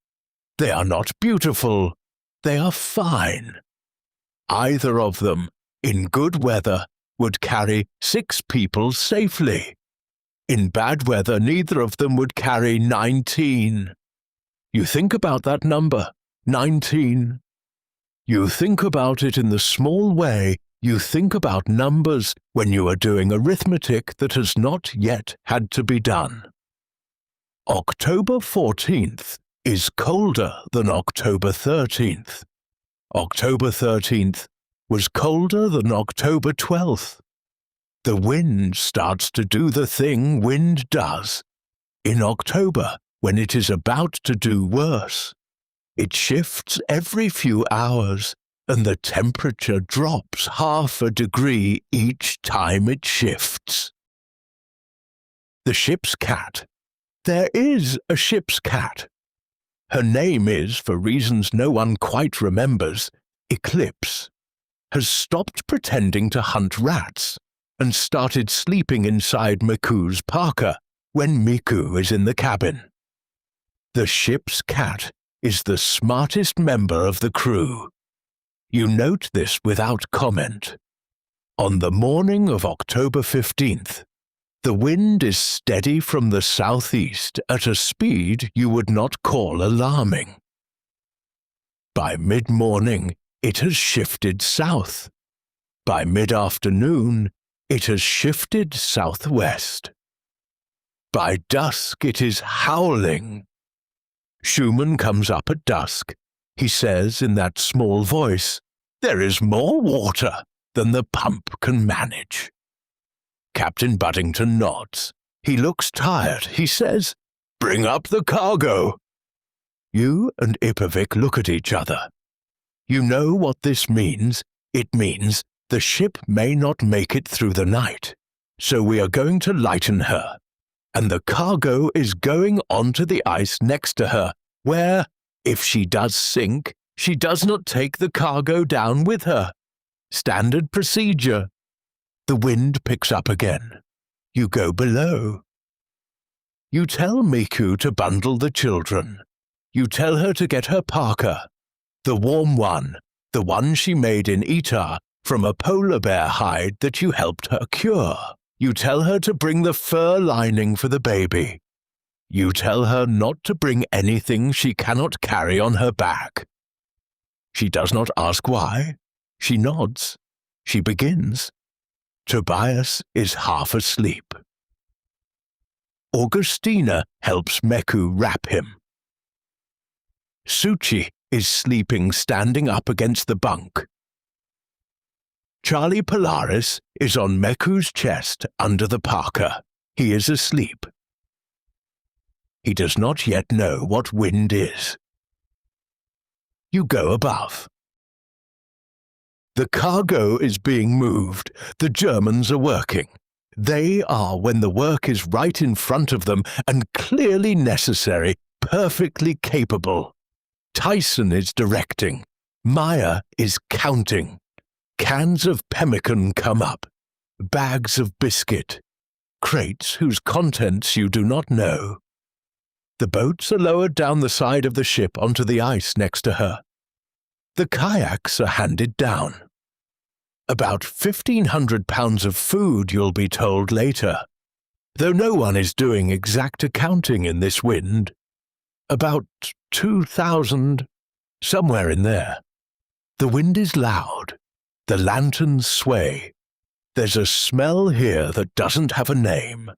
They are not beautiful. They are fine. Either of them, in good weather, would carry 6 people safely. In bad weather, neither of them would carry 19. You think about that number, 19. You think about it in the small way you think about numbers when you are doing arithmetic that has not yet had to be done. October 14th is colder than October 13th. October 13th was colder than October 12th. The wind starts to do the thing wind does. In October, when it is about to do worse, it shifts every few hours, and the temperature drops half a degree each time it shifts. The ship's cat. There is a ship's cat. Her name is, for reasons no one quite remembers, Eclipse, has stopped pretending to hunt rats and started sleeping inside Miku's parka when Miku is in the cabin. The ship's cat is the smartest member of the crew. You note this without comment. On the morning of October 15th, the wind is steady from the southeast at a speed you would not call alarming. By mid-morning, it has shifted south. By mid-afternoon, it has shifted southwest. By dusk, it is howling. Schumann comes up at dusk. He says in that small voice, "There is more water than the pump can manage." Captain Buddington nods. He looks tired. He says, "Bring up the cargo." You and Ipovic look at each other. You know what this means. It means the ship may not make it through the night, so we are going to lighten her, and the cargo is going onto the ice next to her, where, if she does sink, she does not take the cargo down with her. Standard procedure. The wind picks up again. You go below. You tell Miku to bundle the children. You tell her to get her parka, the warm one, the one she made in Ita from a polar bear hide that you helped her cure. You tell her to bring the fur lining for the baby. You tell her not to bring anything she cannot carry on her back. She does not ask why. She nods. She begins. Tobias is half asleep. Augustina helps Meku wrap him. Suchi is sleeping standing up against the bunk. Charlie Polaris is on Meku's chest under the parka. He is asleep. He does not yet know what wind is. You go above. The cargo is being moved. The Germans are working. They are when the work is right in front of them and clearly necessary, perfectly capable. Tyson is directing. Maya is counting. Cans of pemmican come up. Bags of biscuit. Crates whose contents you do not know. The boats are lowered down the side of the ship onto the ice next to her. The kayaks are handed down. About 1,500 pounds of food, you'll be told later, though no one is doing exact accounting in this wind. About 2,000, somewhere in there. The wind is loud. The lanterns sway. There's a smell here that doesn't have a name.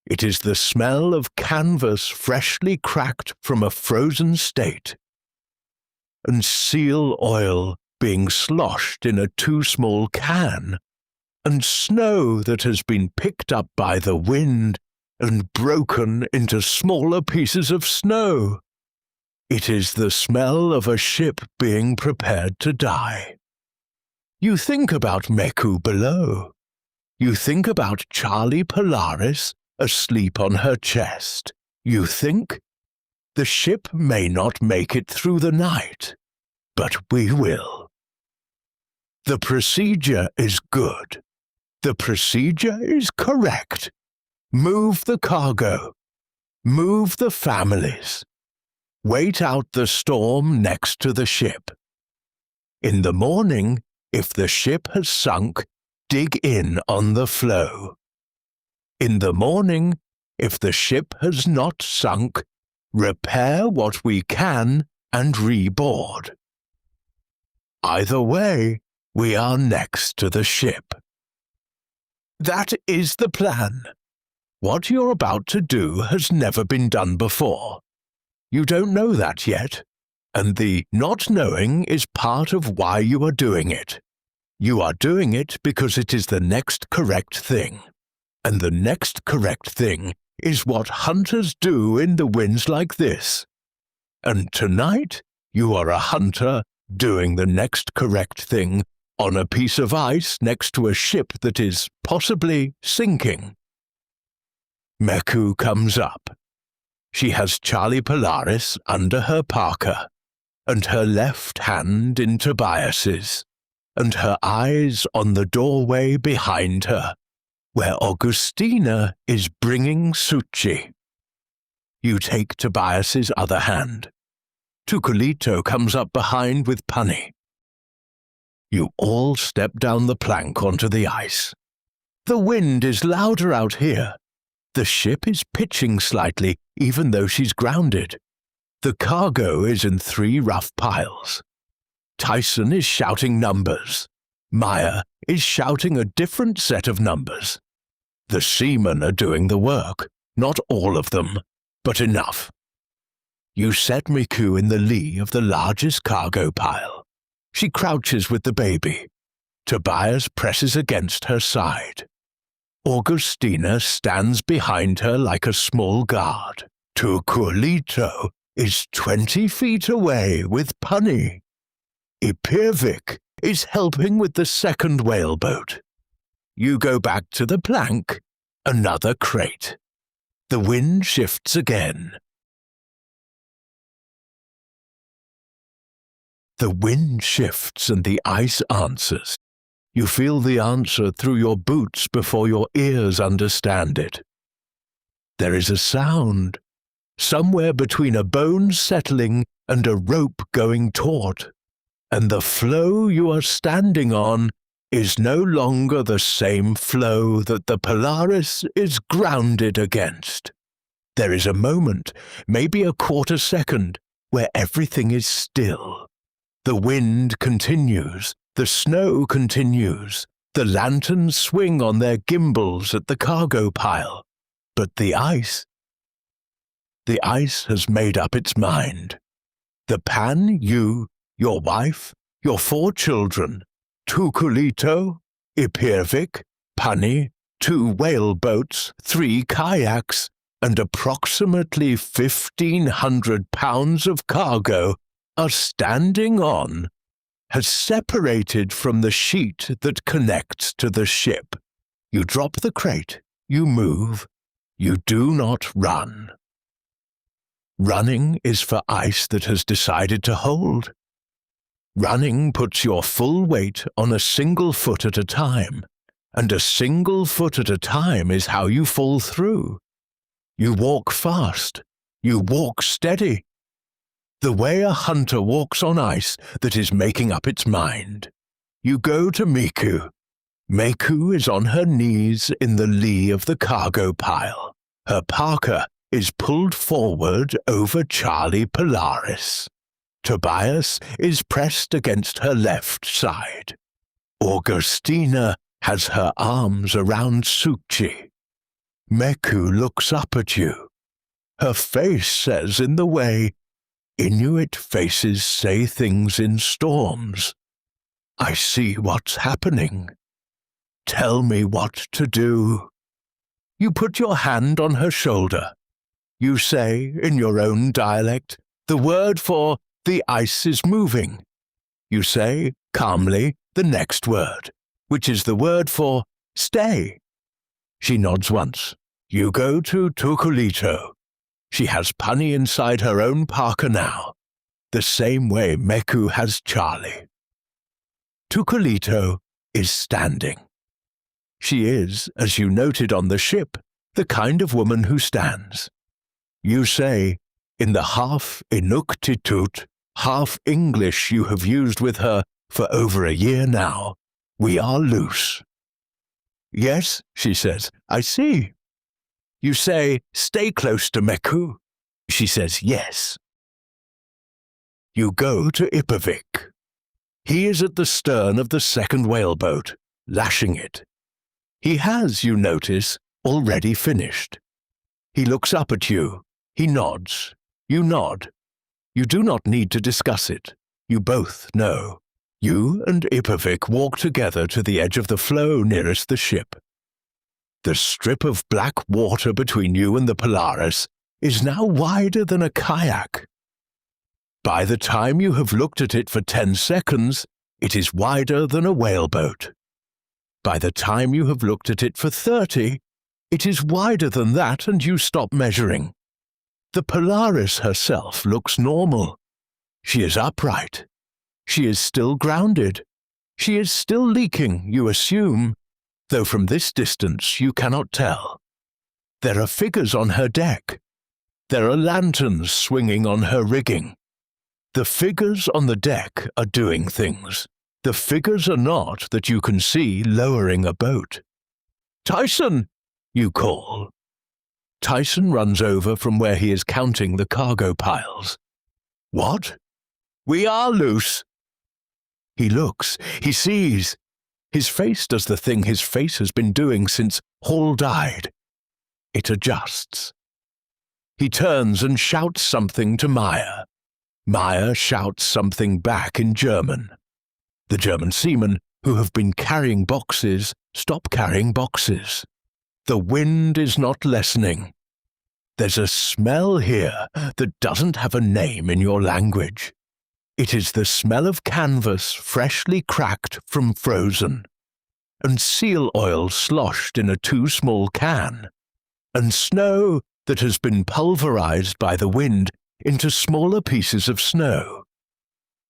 It is the smell of canvas freshly cracked from a frozen state, and seal oil being sloshed in a too small can, and snow that has been picked up by the wind and broken into smaller pieces of snow. It is the smell of a ship being prepared to die. You think about Meku below. You think about Charlie Polaris asleep on her chest. You think, the ship may not make it through the night, but we will. The procedure is good. The procedure is correct. Move the cargo. Move the families. Wait out the storm next to the ship. In the morning, if the ship has sunk, dig in on the floe. In the morning, if the ship has not sunk, repair what we can and reboard. Either way, we are next to the ship. That is the plan. What you're about to do has never been done before. You don't know that yet, and the not knowing is part of why you are doing it. You are doing it because it is the next correct thing, and the next correct thing is what hunters do in the winds like this. And tonight, you are a hunter doing the next correct thing on a piece of ice next to a ship that is possibly sinking. Meku comes up. She has Charlie Polaris under her parka, and her left hand in Tobias's, and her eyes on the doorway behind her, where Augustina is bringing Suchi. You take Tobias's other hand. Tukulito comes up behind with Punny. You all step down the plank onto the ice. The wind is louder out here. The ship is pitching slightly, even though she's grounded. The cargo is in 3 rough piles. Tyson is shouting numbers. Maya is shouting a different set of numbers. The seamen are doing the work, not all of them, but enough. You set Miku in the lee of the largest cargo pile. She crouches with the baby. Tobias presses against her side. Augustina stands behind her like a small guard. Tukulito is 20 feet away with Punny. Ipirvik is helping with the second whaleboat. You go back to the plank, another crate. The wind shifts again. The wind shifts and the ice answers. You feel the answer through your boots before your ears understand it. There is a sound, somewhere between a bone settling and a rope going taut, and the floe you are standing on is no longer the same floe that the Polaris is grounded against. There is a moment, maybe a quarter second, where everything is still. The wind continues, the snow continues, the lanterns swing on their gimbals at the cargo pile, but the ice has made up its mind. The pan, you, your wife, your 4 children, Tukulito, Ipirvik, Punny, 2 whaleboats, 3 kayaks, and approximately 1,500 pounds of cargo are standing on, has separated from the sheet that connects to the ship. You drop the crate, you move, you do not run. Running is for ice that has decided to hold. Running puts your full weight on a single foot at a time, and a single foot at a time is how you fall through. You walk fast, you walk steady. The way a hunter walks on ice that is making up its mind. You go to Miku. Meku is on her knees in the lee of the cargo pile. Her parka is pulled forward over Charlie Polaris. Tobias is pressed against her left side. Augustina has her arms around Suchi. Meku looks up at you. Her face says in the way Inuit faces say things in storms. I see what's happening. Tell me what to do. You put your hand on her shoulder. You say, in your own dialect, the word for the ice is moving. You say, calmly, the next word, which is the word for stay. She nods once. You go to Tukulito. She has Punny inside her own parka now, the same way Meku has Charlie. Tukulito is standing. She is, as you noted on the ship, the kind of woman who stands. You say, in the half Inuktitut, half English you have used with her for over a year now, we are loose. Yes, she says, I see. You say, stay close to Meku. She says, yes. You go to Ipirvik. He is at the stern of the second whaleboat, lashing it. He has, you notice, already finished. He looks up at you. He nods. You nod. You do not need to discuss it. You both know. You and Ipovic walk together to the edge of the floe nearest the ship. The strip of black water between you and the Polaris is now wider than a kayak. By the time you have looked at it for 10 seconds, it is wider than a whaleboat. By the time you have looked at it for 30, it is wider than that and you stop measuring. The Polaris herself looks normal. She is upright. She is still grounded. She is still leaking, you assume, though from this distance you cannot tell. There are figures on her deck. There are lanterns swinging on her rigging. The figures on the deck are doing things. The figures are not that you can see lowering a boat. "Tyson!" you call. Tyson runs over from where he is counting the cargo piles. "What?" "We are loose." He looks. He sees. His face does the thing his face has been doing since Hall died. It adjusts. He turns and shouts something to Maya. Maya shouts something back in German. The German seamen, who have been carrying boxes, stop carrying boxes. The wind is not lessening. There's a smell here that doesn't have a name in your language. It is the smell of canvas freshly cracked from frozen, and seal oil sloshed in a too small can, and snow that has been pulverized by the wind into smaller pieces of snow.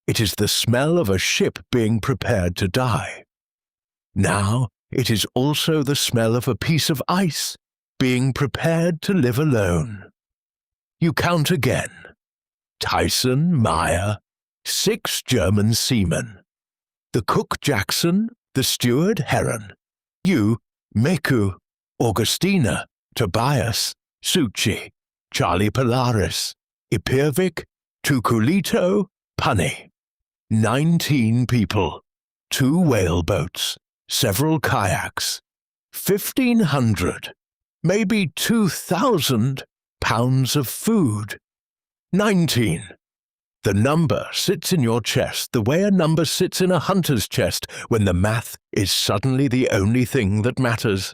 It is the smell of a ship being prepared to die. Now it is also the smell of a piece of ice being prepared to live alone. You count again. Tyson, Maya, 6 German seamen. The cook Jackson, the steward Heron. You, Meku, Augustina, Tobias, Suchi, Charlie Polaris, Ipirvik, Tukulito, Punny. 19 people, 2 whaleboats, several kayaks, 1,500, maybe 2,000 pounds of food. 19. The number sits in your chest the way a number sits in a hunter's chest when the math is suddenly the only thing that matters.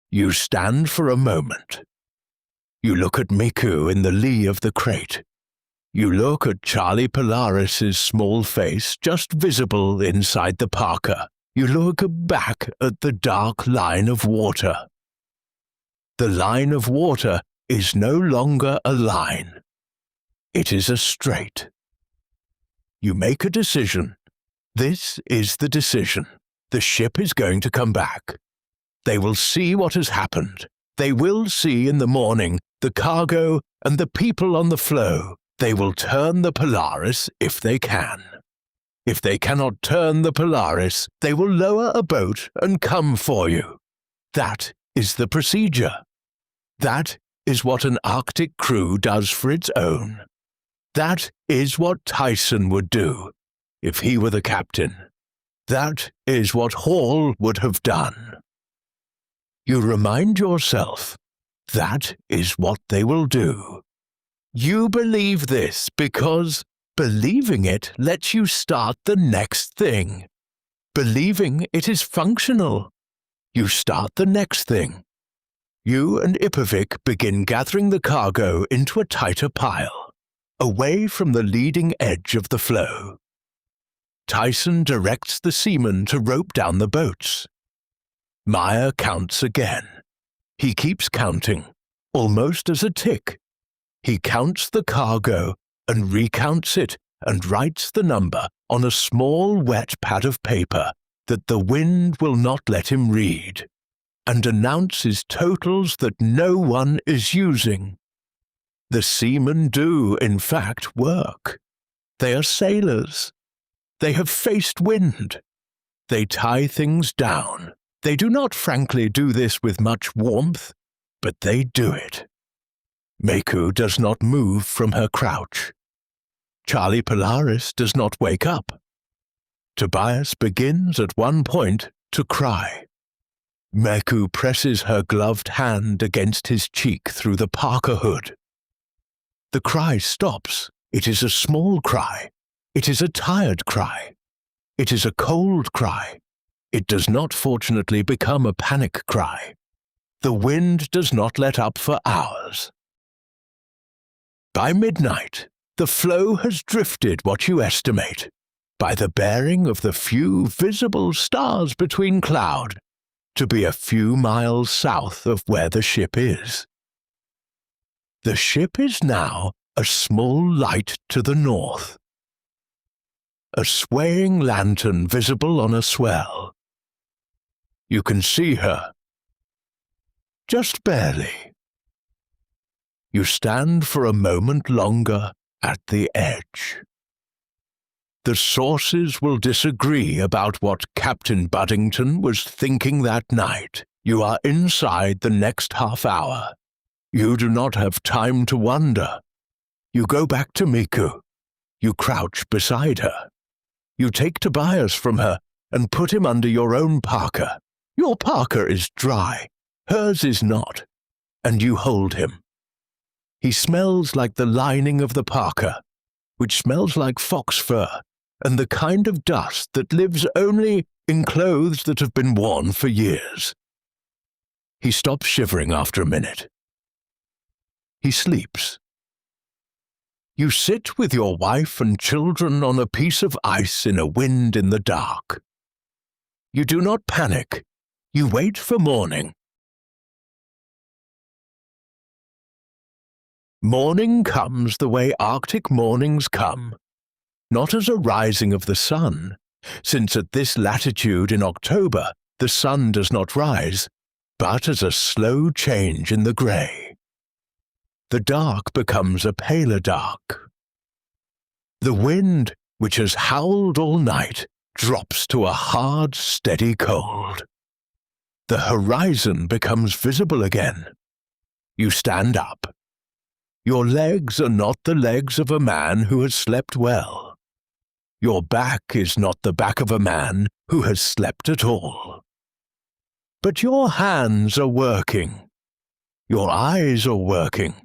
You stand for a moment. You look at Miku in the lee of the crate. You look at Charlie Polaris's small face just visible inside the parka. You look back at the dark line of water. The line of water is no longer a line. It is a straight. You make a decision. This is the decision. The ship is going to come back. They will see what has happened. They will see in the morning the cargo and the people on the floe. They will turn the Polaris if they can. If they cannot turn the Polaris, they will lower a boat and come for you. That is the procedure. That is what an Arctic crew does for its own. That is what Tyson would do if he were the captain. That is what Hall would have done. You remind yourself, that is what they will do. You believe this because believing it lets you start the next thing. Believing it is functional. You start the next thing. You and Ipovic begin gathering the cargo into a tighter pile, away from the leading edge of the floe. Tyson directs the seamen to rope down the boats. Maya counts again. He keeps counting, almost as a tick. He counts the cargo and recounts it and writes the number on a small wet pad of paper that the wind will not let him read, and announces totals that no one is using. The seamen do, in fact, work. They are sailors. They have faced wind. They tie things down. They do not frankly do this with much warmth, but they do it. Meku does not move from her crouch. Charlie Polaris does not wake up. Tobias begins at one point to cry. Meku presses her gloved hand against his cheek through the parka hood. The cry stops. It is a small cry. It is a tired cry. It is a cold cry. It does not fortunately become a panic cry. The wind does not let up for hours. By midnight, the floe has drifted what you estimate, by the bearing of the few visible stars between cloud, to be a few miles south of where the ship is. The ship is now a small light to the north. A swaying lantern visible on a swell. You can see her. Just barely. You stand for a moment longer at the edge. The sources will disagree about what Captain Buddington was thinking that night. You are inside the next half hour. You do not have time to wonder. You go back to Miku. You crouch beside her. You take Tobias from her and put him under your own parka. Your parka is dry, hers is not, and you hold him. He smells like the lining of the parka, which smells like fox fur, and the kind of dust that lives only in clothes that have been worn for years. He stops shivering after a minute. He sleeps. You sit with your wife and children on a piece of ice in a wind in the dark. You do not panic. You wait for morning. Morning comes the way Arctic mornings come, not as a rising of the sun, since at this latitude in October the sun does not rise, but as a slow change in the grey. The dark becomes a paler dark. The wind, which has howled all night, drops to a hard, steady cold. The horizon becomes visible again. You stand up. Your legs are not the legs of a man who has slept well. Your back is not the back of a man who has slept at all. But your hands are working. Your eyes are working.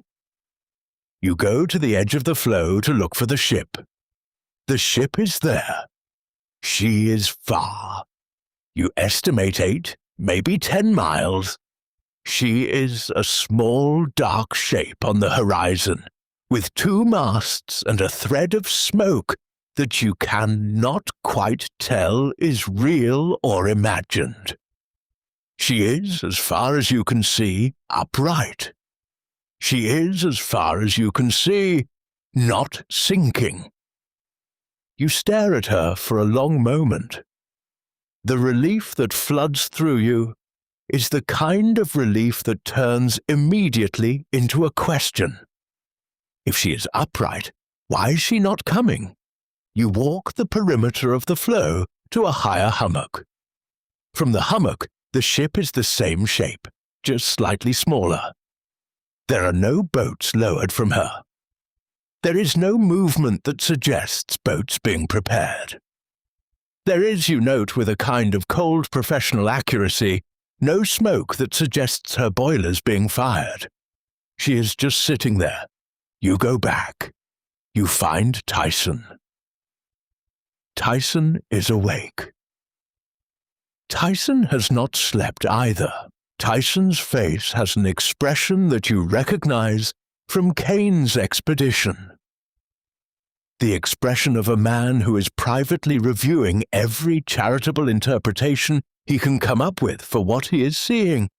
You go to the edge of the floe to look for the ship. The ship is there. She is far. You estimate 8, maybe 10 miles. She is a small, dark shape on the horizon, with 2 masts and a thread of smoke that you cannot quite tell is real or imagined. She is, as far as you can see, upright. She is, as far as you can see, not sinking. You stare at her for a long moment. The relief that floods through you is the kind of relief that turns immediately into a question. If she is upright, why is she not coming? You walk the perimeter of the floe to a higher hummock. From the hummock, the ship is the same shape, just slightly smaller. There are no boats lowered from her. There is no movement that suggests boats being prepared. There is, you note with a kind of cold professional accuracy, no smoke that suggests her boilers being fired. She is just sitting there. You go back. You find Tyson. Tyson is awake. Tyson has not slept either. Tyson's face has an expression that you recognize from Kane's expedition. The expression of a man who is privately reviewing every charitable interpretation he can come up with for what he is seeing,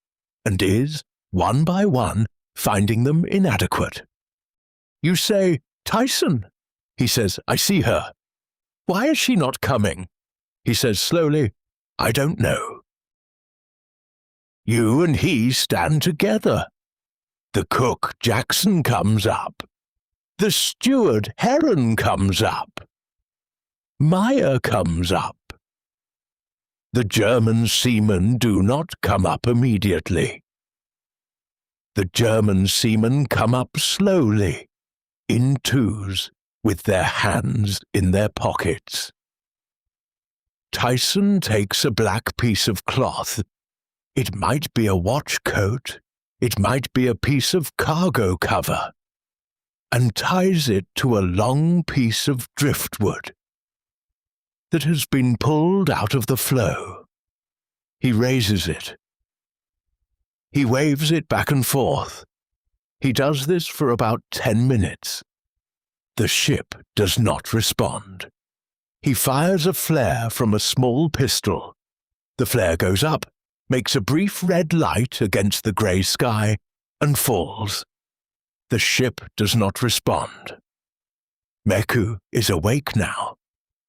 and is, one by one, finding them inadequate. You say, "Tyson." He says, "I see her." "Why is she not coming?" He says slowly, "I don't know." You and he stand together. The cook, Jackson, comes up. The steward, Heron, comes up. Meyer comes up. The German seamen do not come up immediately. The German seamen come up slowly, in twos, with their hands in their pockets. Tyson takes a black piece of cloth. It might be a watch coat, it might be a piece of cargo cover, and ties it to a long piece of driftwood that has been pulled out of the floe. He raises it. He waves it back and forth. He does this for about 10 minutes. The ship does not respond. He fires a flare from a small pistol. The flare goes up, makes a brief red light against the grey sky, and falls. The ship does not respond. Meku is awake now.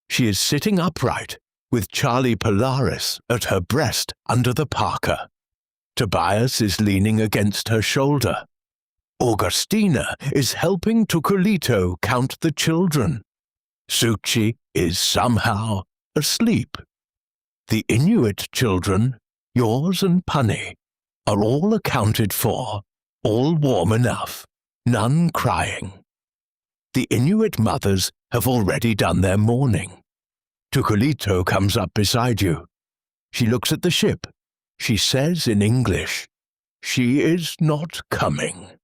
She is sitting upright, with Charlie Polaris at her breast under the parka. Tobias is leaning against her shoulder. Augustina is helping Tukulito count the children. Suchi is somehow asleep. The Inuit children, yours and Punny, are all accounted for, all warm enough, none crying. The Inuit mothers have already done their mourning. Tukulito comes up beside you. She looks at the ship. She says in English, "She is not coming."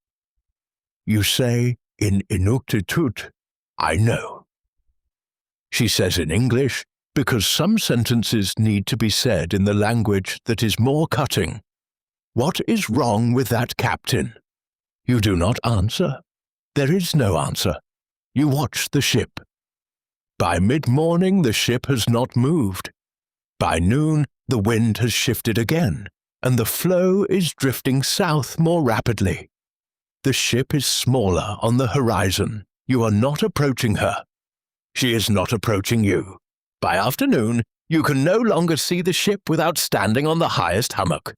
You say in Inuktitut, "I know." She says in English because some sentences need to be said in the language that is more cutting. "What is wrong with that captain?" You do not answer. There is no answer. You watch the ship. By mid-morning the ship has not moved. By noon the wind has shifted again, and the floe is drifting south more rapidly. The ship is smaller on the horizon. You are not approaching her. She is not approaching you. By afternoon, you can no longer see the ship without standing on the highest hummock.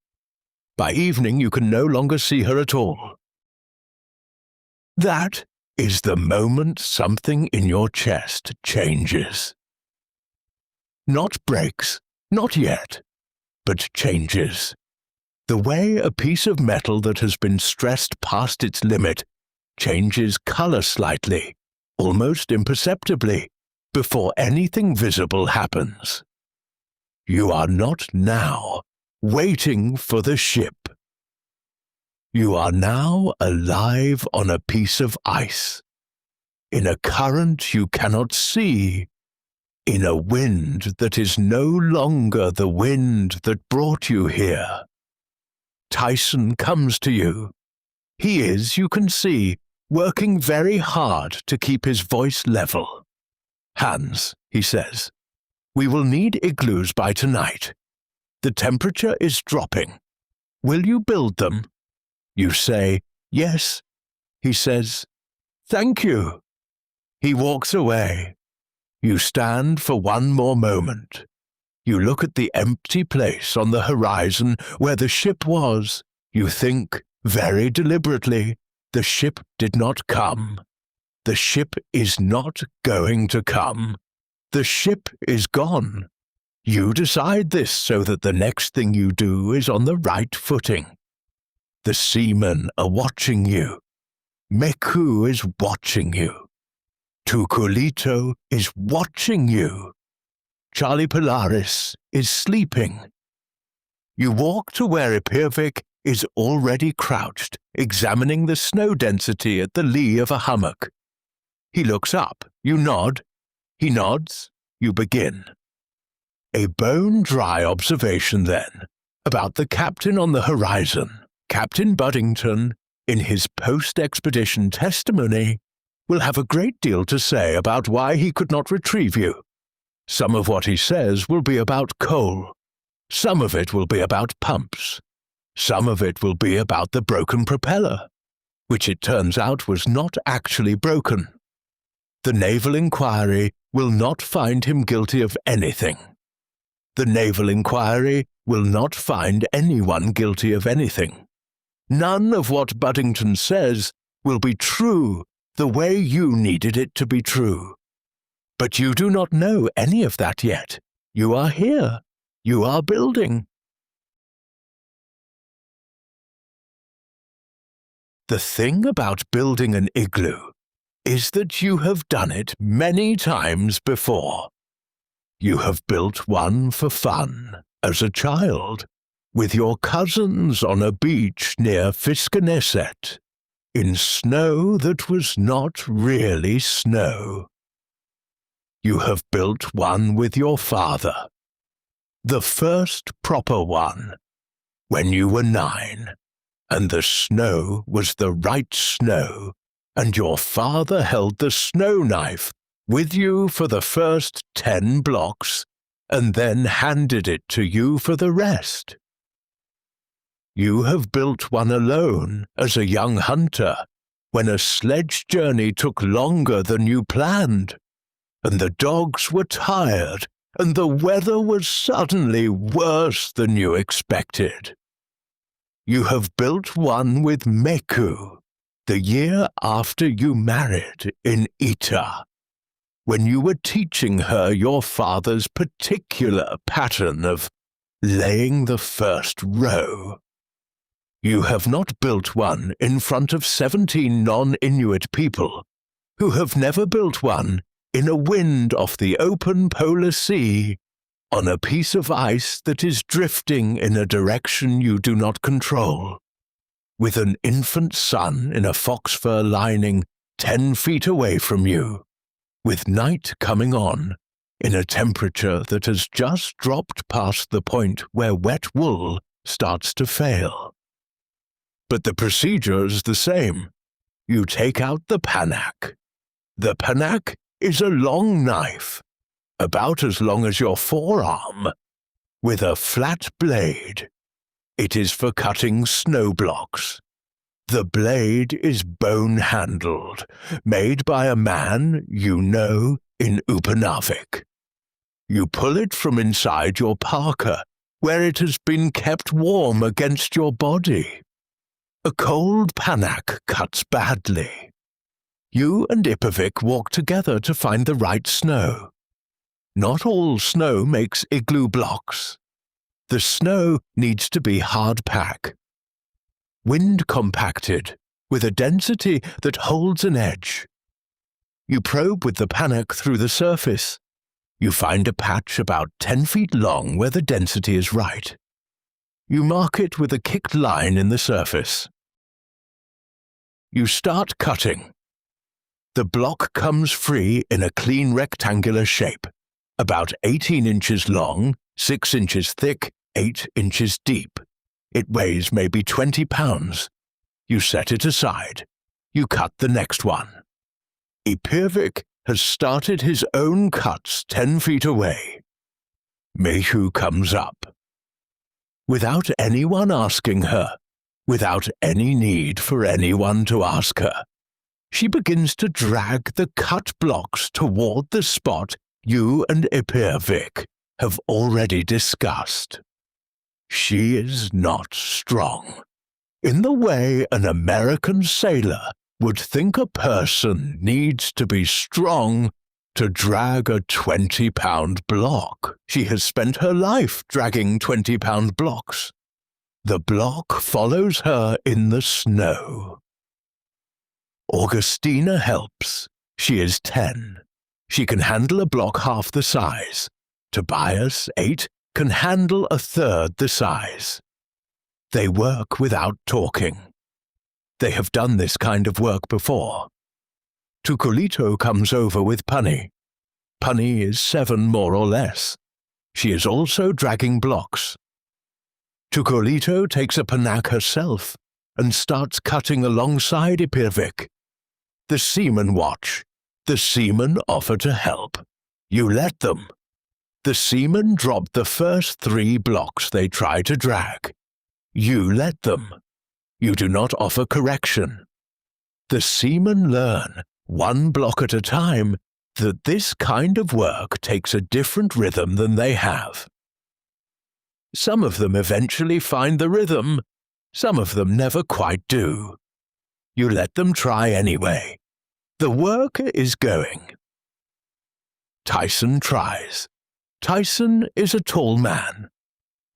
By evening, you can no longer see her at all. That is the moment something in your chest changes. Not breaks, not yet, but changes. The way a piece of metal that has been stressed past its limit changes color slightly, almost imperceptibly, before anything visible happens. You are not now waiting for the ship. You are now alive on a piece of ice, in a current you cannot see, in a wind that is no longer the wind that brought you here. Tyson comes to you. He is, you can see, working very hard to keep his voice level. "Hans," he says, "we will need igloos by tonight. The temperature is dropping. Will you build them?" You say, "Yes." He says, "Thank you." He walks away. You stand for one more moment. You look at the empty place on the horizon where the ship was. You think, very deliberately, the ship did not come. The ship is not going to come. The ship is gone. You decide this so that the next thing you do is on the right footing. The seamen are watching you. Meku is watching you. Tukulito is watching you. Charlie Polaris is sleeping. You walk to where Ipirvik is already crouched, examining the snow density at the lee of a hummock. He looks up. You nod. He nods. You begin. A bone-dry observation, then, about the captain on the horizon. Captain Buddington, in his post-expedition testimony, will have a great deal to say about why he could not retrieve you. Some of what he says will be about coal. Some of it will be about pumps. Some of it will be about the broken propeller, which it turns out was not actually broken. The Naval Inquiry will not find him guilty of anything. The Naval Inquiry will not find anyone guilty of anything. None of what Buddington says will be true the way you needed it to be true. But you do not know any of that yet. You are here. You are building. The thing about building an igloo is that you have done it many times before. You have built one for fun, as a child, with your cousins on a beach near Fiskeneset, in snow that was not really snow. You have built one with your father, the first proper one, when you were 9, and the snow was the right snow, and your father held the snow knife with you for the first 10 blocks, and then handed it to you for the rest. You have built one alone as a young hunter, when a sledge journey took longer than you planned, and the dogs were tired, and the weather was suddenly worse than you expected. You have built one with Meku, the year after you married in Ita, when you were teaching her your father's particular pattern of laying the first row. You have not built one in front of 17 non-Inuit people who have never built one in a wind off the open polar sea, on a piece of ice that is drifting in a direction you do not control, with an infant son in a fox fur lining 10 feet away from you, with night coming on, in a temperature that has just dropped past the point where wet wool starts to fail. But the procedure is the same. You take out the panak. The panak is a long knife, about as long as your forearm, with a flat blade. It is for cutting snow blocks. The blade is bone-handled, made by a man you know in Upernavik. You pull it from inside your parka, where it has been kept warm against your body. A cold panak cuts badly. You and Ipavik walk together to find the right snow. Not all snow makes igloo blocks. The snow needs to be hard pack, wind compacted, with a density that holds an edge. You probe with the panak through the surface. You find a patch about 10 feet long where the density is right. You mark it with a kicked line in the surface. You start cutting. The block comes free in a clean rectangular shape, about 18 inches long, 6 inches thick, 8 inches deep. It weighs maybe 20 pounds. You set it aside. You cut the next one. Ipirvik has started his own cuts 10 feet away. Mehu comes up. Without anyone asking her, without any need for anyone to ask her, she begins to drag the cut blocks toward the spot you and Ipirvik have already discussed. She is not strong, in the way an American sailor would think a person needs to be strong to drag a 20-pound block. She has spent her life dragging 20-pound blocks. The block follows her in the snow. Augustina helps. She is 10. She can handle a block half the size. Tobias, 8, can handle a third the size. They work without talking. They have done this kind of work before. Tukulito comes over with Punny. Punny is 7 more or less. She is also dragging blocks. Tukulito takes a panak herself and starts cutting alongside Ipirvik. The seamen watch. The seamen offer to help. You let them. The seamen drop the first 3 blocks they try to drag. You let them. You do not offer correction. The seamen learn, 1 block at a time, that this kind of work takes a different rhythm than they have. Some of them eventually find the rhythm. Some of them never quite do. You let them try anyway. The work is going. Tyson tries. Tyson is a tall man.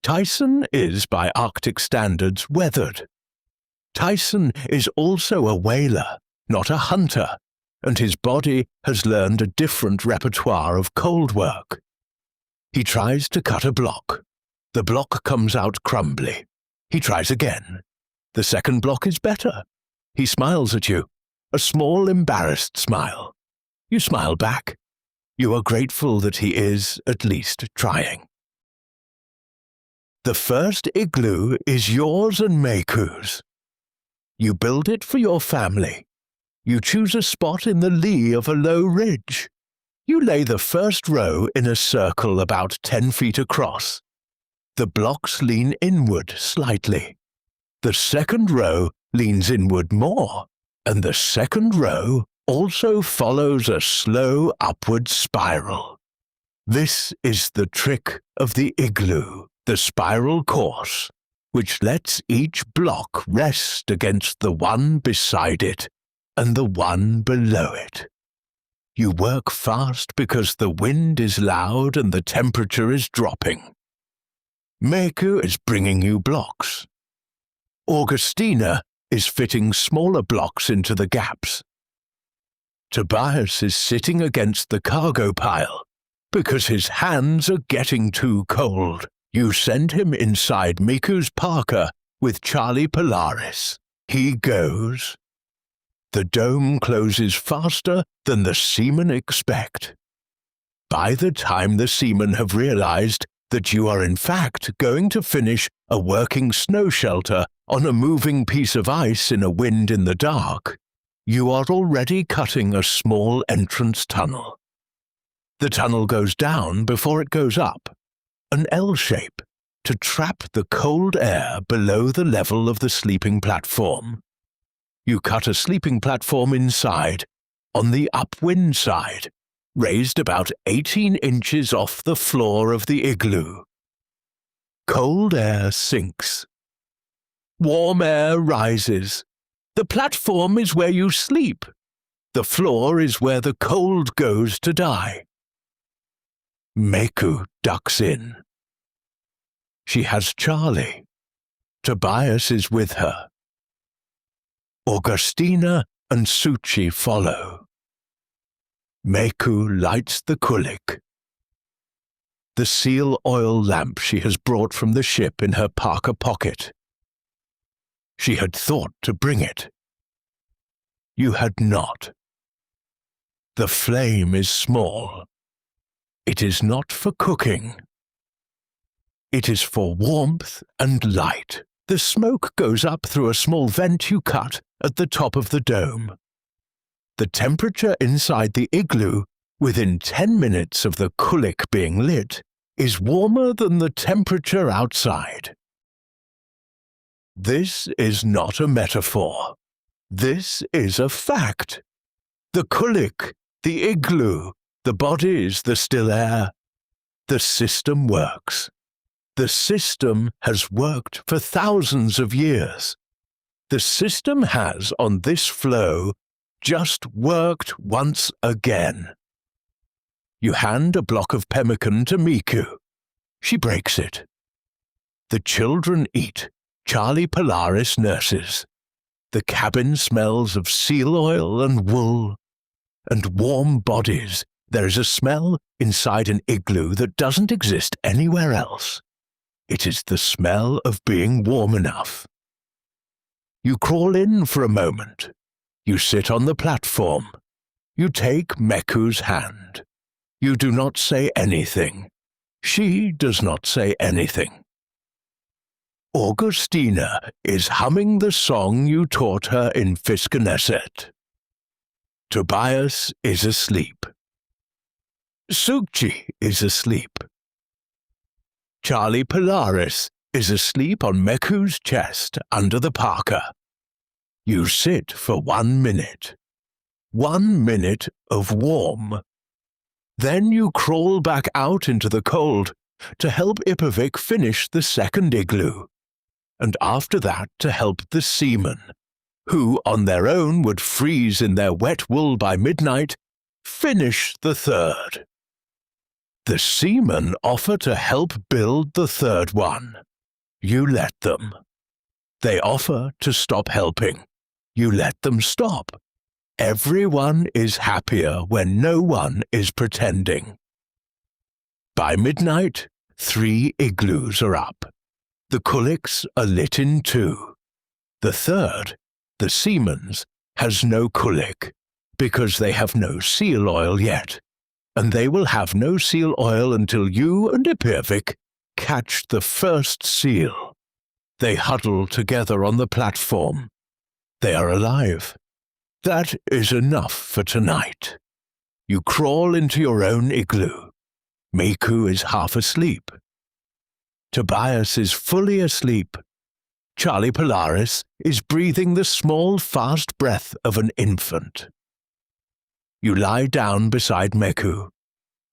Tyson is, by Arctic standards, weathered. Tyson is also a whaler, not a hunter, and his body has learned a different repertoire of cold work. He tries to cut a block. The block comes out crumbly. He tries again. The second block is better. He smiles at you, a small, embarrassed smile. You smile back. You are grateful that he is, at least, trying. The first igloo is yours and Meiku's. You build it for your family. You choose a spot in the lee of a low ridge. You lay the first row in a circle about 10 feet across. The blocks lean inward slightly. The second row leans inward more, and the second row also follows a slow upward spiral. This is the trick of the igloo, the spiral course, which lets each block rest against the one beside it and the one below it. You work fast because the wind is loud and the temperature is dropping. Meiku is bringing you blocks. Augustina is fitting smaller blocks into the gaps. Tobias is sitting against the cargo pile because his hands are getting too cold. You send him inside Miku's parka with Charlie Polaris. He goes. The dome closes faster than the seamen expect. By the time the seamen have realized that you are in fact going to finish a working snow shelter on a moving piece of ice in a wind in the dark, you are already cutting a small entrance tunnel. The tunnel goes down before it goes up, an L shape, to trap the cold air below the level of the sleeping platform. You cut a sleeping platform inside, on the upwind side, raised about 18 inches off the floor of the igloo. Cold air sinks. Warm air rises. The platform is where you sleep. The floor is where the cold goes to die. Meiku ducks in. She has Charlie. Tobias is with her. Augustina and Suchi follow. Meiku lights the kulik. The seal oil lamp she has brought from the ship in her parka pocket. She had thought to bring it. You had not. The flame is small. It is not for cooking. It is for warmth and light. The smoke goes up through a small vent you cut at the top of the dome. The temperature inside the igloo, within 10 minutes of the kulik being lit, is warmer than the temperature outside. This is not a metaphor. This is a fact. The kulik, the igloo, the bodies, the still air. The system works. The system has worked for thousands of years. The system has, on this floe, just worked once again. You hand a block of pemmican to Miku. She breaks it. The children eat. Charlie Polaris nurses. The cabin smells of seal oil and wool and warm bodies. There is a smell inside an igloo that doesn't exist anywhere else. It is the smell of being warm enough. You crawl in for a moment. You sit on the platform. You take Meiku's hand. You do not say anything. She does not say anything. Augustina is humming the song you taught her in Fiskeneset. Tobias is asleep. Suchi is asleep. Charlie Polaris is asleep on Meiku's chest under the parka. You sit for 1 minute. 1 minute of warm. Then you crawl back out into the cold to help Ipovic finish the second igloo, and after that to help the seamen, who on their own would freeze in their wet wool by midnight, finish the third. The seamen offer to help build the third one. You let them. They offer to stop helping. You let them stop. Everyone is happier when no one is pretending. By midnight, 3 igloos are up. The kuliks are lit in 2. The third, the seaman's, has no kulik, because they have no seal oil yet, and they will have no seal oil until you and Ipirvik catch the first seal. They huddle together on the platform. They are alive. That is enough for tonight. You crawl into your own igloo. Meku is half asleep. Tobias is fully asleep. Charlie Polaris is breathing the small, fast breath of an infant. You lie down beside Meku.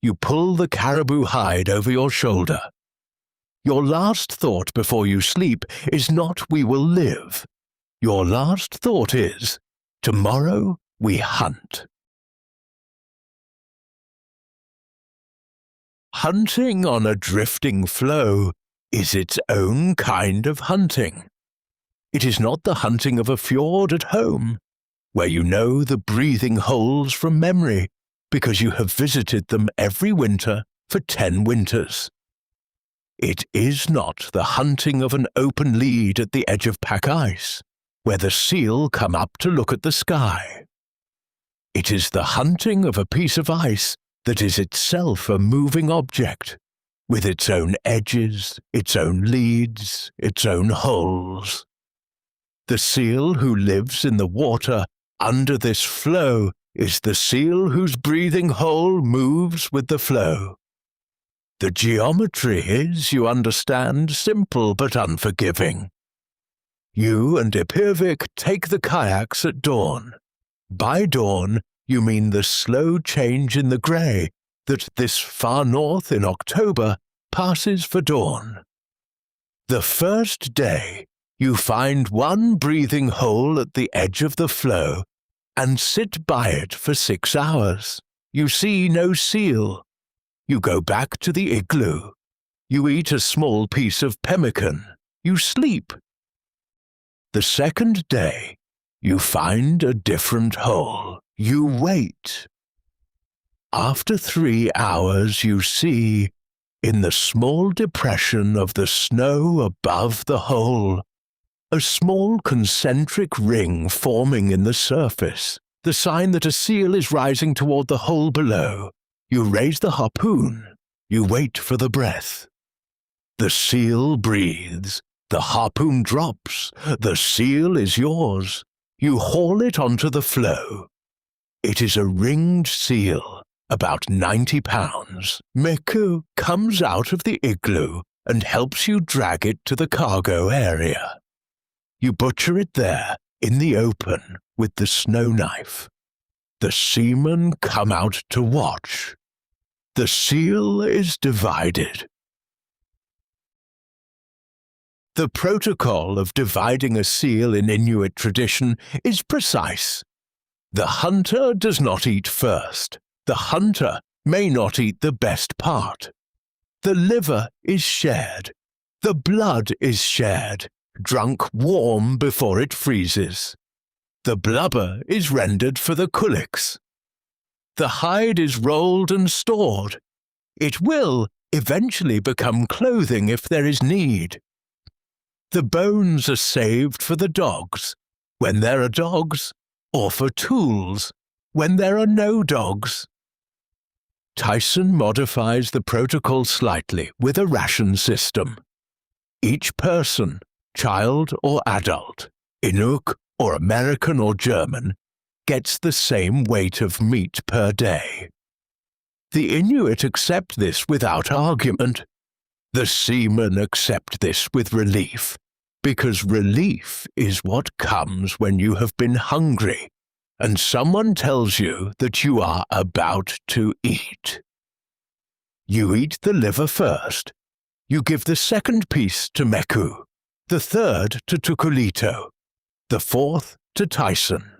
You pull the caribou hide over your shoulder. Your last thought before you sleep is not "we will live." Your last thought is, "Tomorrow we hunt." Hunting on a drifting floe is its own kind of hunting. It is not the hunting of a fjord at home, where you know the breathing holes from memory because you have visited them every winter for 10 winters. It is not the hunting of an open lead at the edge of pack ice, where the seal come up to look at the sky. It is the hunting of a piece of ice that is itself a moving object, with its own edges, its own leads, its own holes. The seal who lives in the water under this floe is the seal whose breathing hole moves with the flow. The geometry is, you understand, simple but unforgiving. You and Ipirvik take the kayaks at dawn. By dawn, you mean the slow change in the grey that this far north in October passes for dawn. The first day, you find one breathing hole at the edge of the floe and sit by it for 6 hours. You see no seal. You go back to the igloo. You eat a small piece of pemmican. You sleep. The second day, you find a different hole. You wait. After 3 hours, you see, in the small depression of the snow above the hole, a small concentric ring forming in the surface, the sign that a seal is rising toward the hole below. You raise the harpoon. You wait for the breath. The seal breathes. The harpoon drops. The seal is yours. You haul it onto the floe. It is a ringed seal, about 90 pounds. Meku comes out of the igloo and helps you drag it to the cargo area. You butcher it there, in the open, with the snow knife. The seamen come out to watch. The seal is divided. The protocol of dividing a seal in Inuit tradition is precise. The hunter does not eat first. The hunter may not eat the best part. The liver is shared. The blood is shared, drunk warm before it freezes. The blubber is rendered for the kuliks. The hide is rolled and stored. It will eventually become clothing if there is need. The bones are saved for the dogs, when there are dogs, or for tools, when there are no dogs. Tyson modifies the protocol slightly with a ration system. Each person, child or adult, Inuk or American or German, gets the same weight of meat per day. The Inuit accept this without argument. The seamen accept this with relief, because relief is what comes when you have been hungry, and someone tells you that you are about to eat. You eat the liver first. You give the second piece to Meku, the third to Tukulito, the fourth to Tyson.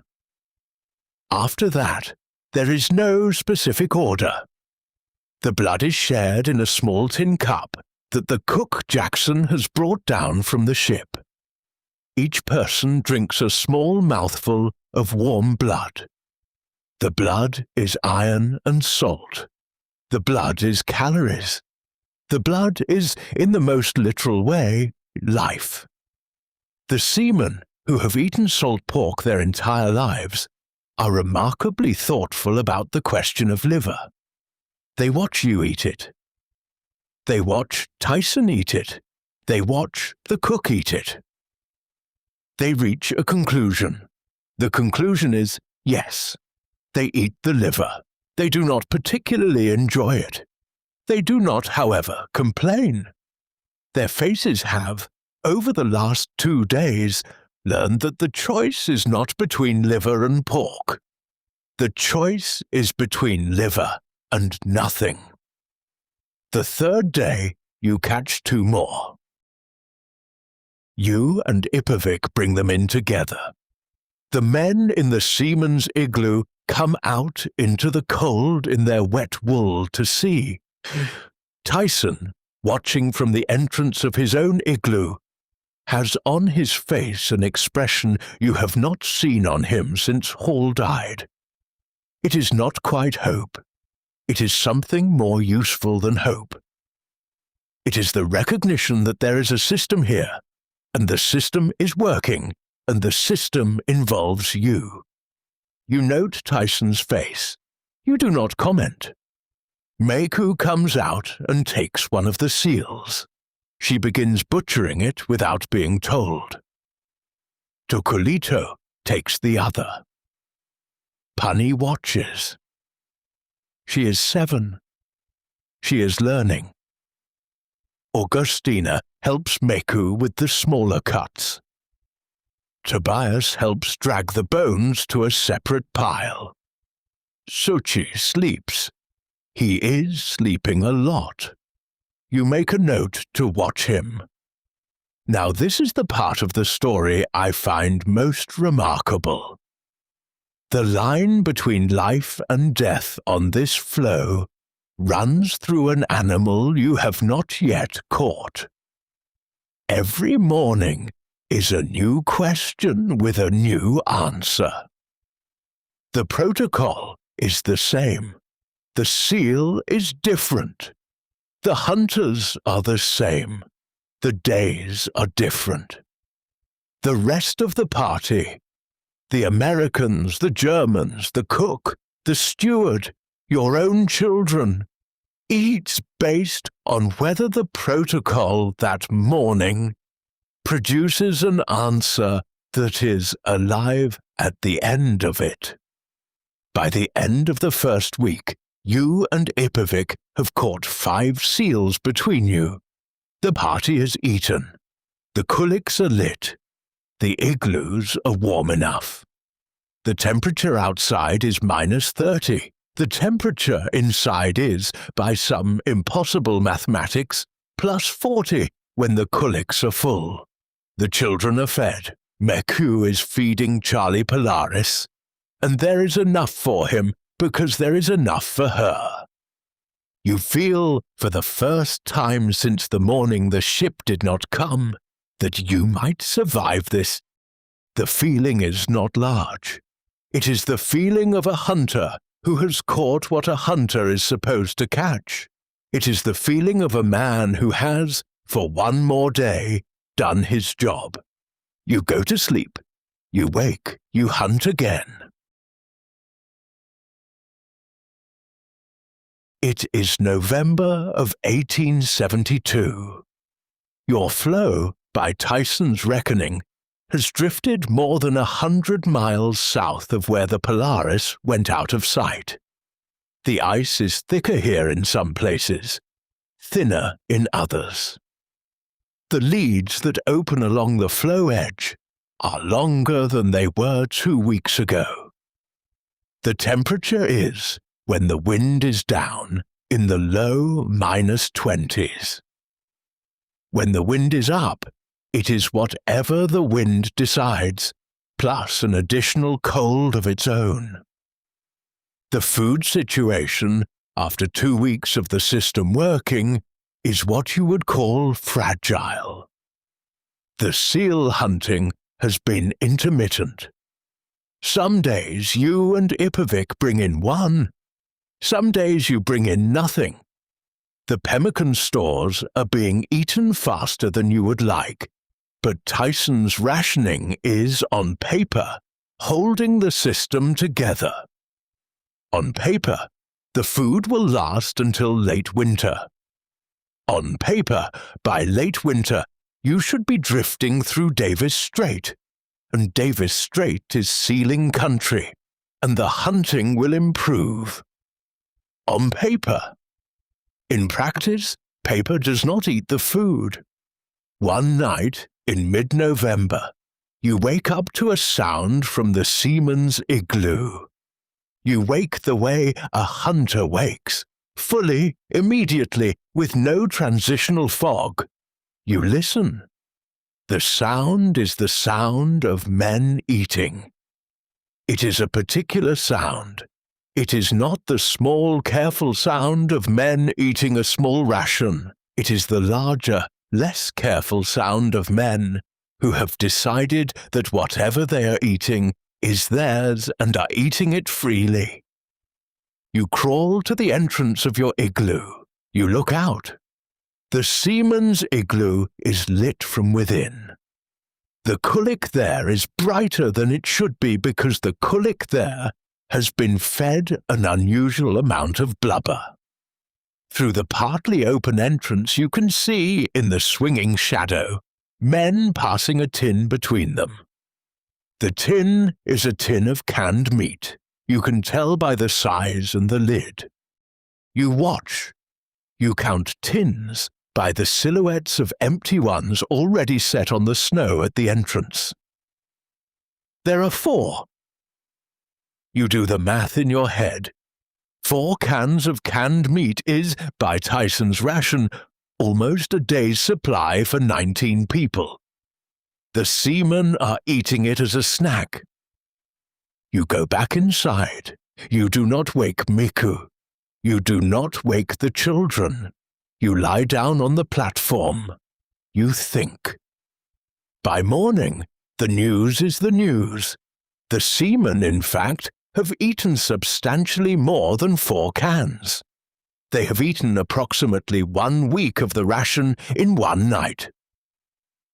After that, there is no specific order. The blood is shared in a small tin cup that the cook Jackson has brought down from the ship. Each person drinks a small mouthful of warm blood. The blood is iron and salt. The blood is calories. The blood is, in the most literal way, life. The seamen who have eaten salt pork their entire lives are remarkably thoughtful about the question of liver. They watch you eat it. They watch Tyson eat it. They watch the cook eat it. They reach a conclusion. The conclusion is, yes, they eat the liver. They do not particularly enjoy it. They do not, however, complain. Their faces have, over the last 2 days, learned that the choice is not between liver and pork. The choice is between liver and nothing. The third day, you catch 2 more. You and Ipovic bring them in together. The men in the seaman's igloo come out into the cold in their wet wool to see. Tyson, watching from the entrance of his own igloo, has on his face an expression you have not seen on him since Hall died. It is not quite hope. It is something more useful than hope. It is the recognition that there is a system here, and the system is working, and the system involves you. You note Tyson's face. You do not comment. Meku comes out and takes one of the seals. She begins butchering it without being told. Tokulito takes the other. Pani watches. She is 7. She is learning. Augustina helps Meku with the smaller cuts. Tobias helps drag the bones to a separate pile. Suchi sleeps. He is sleeping a lot. You make a note to watch him. Now this is the part of the story I find most remarkable. The line between life and death on this floe runs through an animal you have not yet caught. Every morning is a new question with a new answer. The protocol is the same. The seal is different. The hunters are the same. The days are different. The rest of the party, the Americans, the Germans, the cook, the steward, your own children, eats based on whether the protocol that morning produces an answer that is alive at the end of it. By the end of the first week, you and Ipovic have caught 5 seals between you. The party is eaten. The kuliks are lit. The igloos are warm enough. The temperature outside is -30. The temperature inside is, by some impossible mathematics, +40 when the kuliks are full. The children are fed. Meku is feeding Charlie Polaris. And there is enough for him because there is enough for her. You feel, for the first time since the morning the ship did not come, that you might survive this. The feeling is not large. It is the feeling of a hunter who has caught what a hunter is supposed to catch. It is the feeling of a man who has, for one more day, done his job. You go to sleep. You wake. You hunt again. It is November of 1872. Your floe, by Tyson's reckoning, has drifted more than 100 miles south of where the Polaris went out of sight. The ice is thicker here in some places, thinner in others. The leads that open along the floe edge are longer than they were 2 weeks ago. The temperature is, when the wind is down, in the low -20s. When the wind is up, it is whatever the wind decides, plus an additional cold of its own. The food situation, after 2 weeks of the system working, is what you would call fragile. The seal hunting has been intermittent. Some days you and Ipovic bring in one. Some days you bring in nothing. The pemmican stores are being eaten faster than you would like, but Tyson's rationing is, on paper, holding the system together. On paper, the food will last until late winter. On paper, by late winter, you should be drifting through Davis Strait, and Davis Strait is sealing country, and the hunting will improve. On paper. In practice, paper does not eat the food. One night, in mid-November, you wake up to a sound from the seaman's igloo. You wake the way a hunter wakes, fully, immediately, with no transitional fog. You listen. The sound is the sound of men eating. It is a particular sound. It is not the small, careful sound of men eating a small ration. It is the larger, less careful sound of men who have decided that whatever they are eating is theirs and are eating it freely. You crawl to the entrance of your igloo. You look out. The seaman's igloo is lit from within. The kullik there is brighter than it should be because the kullik there has been fed an unusual amount of blubber. Through the partly open entrance you can see, in the swinging shadow, men passing a tin between them. The tin is a tin of canned meat. You can tell by the size and the lid. You watch. You count tins by the silhouettes of empty ones already set on the snow at the entrance. There are 4. You do the math in your head. 4 cans of canned meat is, by Tyson's ration, almost a day's supply for 19 people. The seamen are eating it as a snack. You go back inside. You do not wake Miku. You do not wake the children. You lie down on the platform. You think. By morning, the news is the news. The seamen, in fact, have eaten substantially more than 4 cans. They have eaten approximately 1 week of the ration in one night.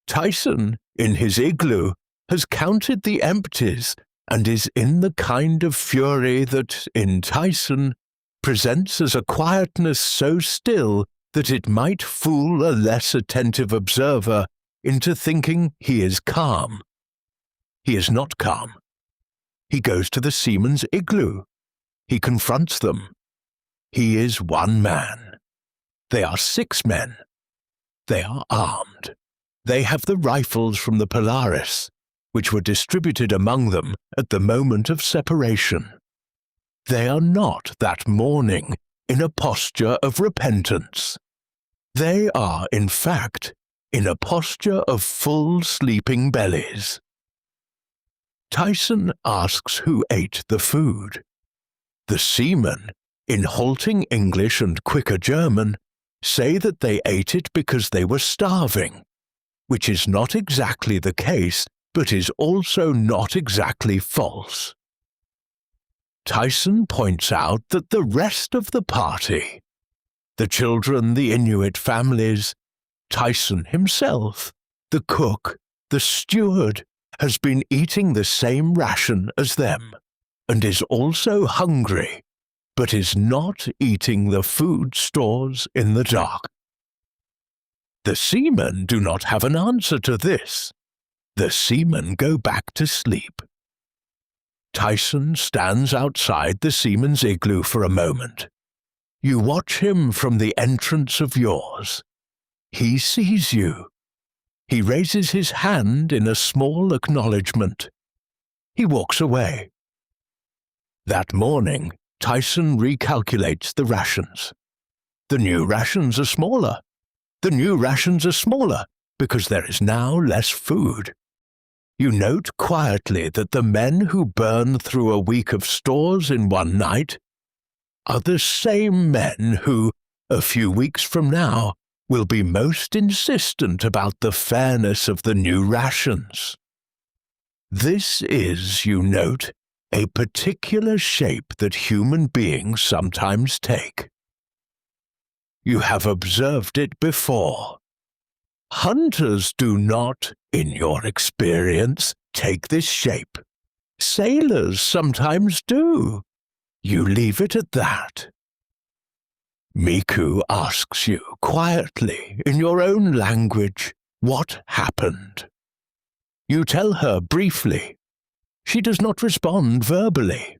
Tyson, in his igloo, has counted the empties and is in the kind of fury that, in Tyson, presents as a quietness so still that it might fool a less attentive observer into thinking he is calm. He is not calm. He goes to the seaman's igloo. He confronts them. He is one man. They are 6 men. They are armed. They have the rifles from the Polaris, which were distributed among them at the moment of separation. They are not that morning in a posture of repentance. They are, in fact, in a posture of full sleeping bellies. Tyson asks who ate the food. The seamen, in halting English and quicker German, say that they ate it because they were starving, which is not exactly the case, but is also not exactly false. Tyson points out that the rest of the party, the children, the Inuit families, Tyson himself, the cook, the steward, has been eating the same ration as them, and is also hungry, but is not eating the food stores in the dark. The seamen do not have an answer to this. The seamen go back to sleep. Tyson stands outside the seaman's igloo for a moment. You watch him from the entrance of yours. He sees you. He raises his hand in a small acknowledgement. He walks away. That morning, Tyson recalculates the rations. The new rations are smaller. The new rations are smaller because there is now less food. You note quietly that the men who burn through a week of stores in one night are the same men who, a few weeks from now, will be most insistent about the fairness of the new rations. This is, you note, a particular shape that human beings sometimes take. You have observed it before. Hunters do not, in your experience, take this shape. Sailors sometimes do. You leave it at that. Miku asks you quietly, in your own language, what happened. You tell her briefly. She does not respond verbally.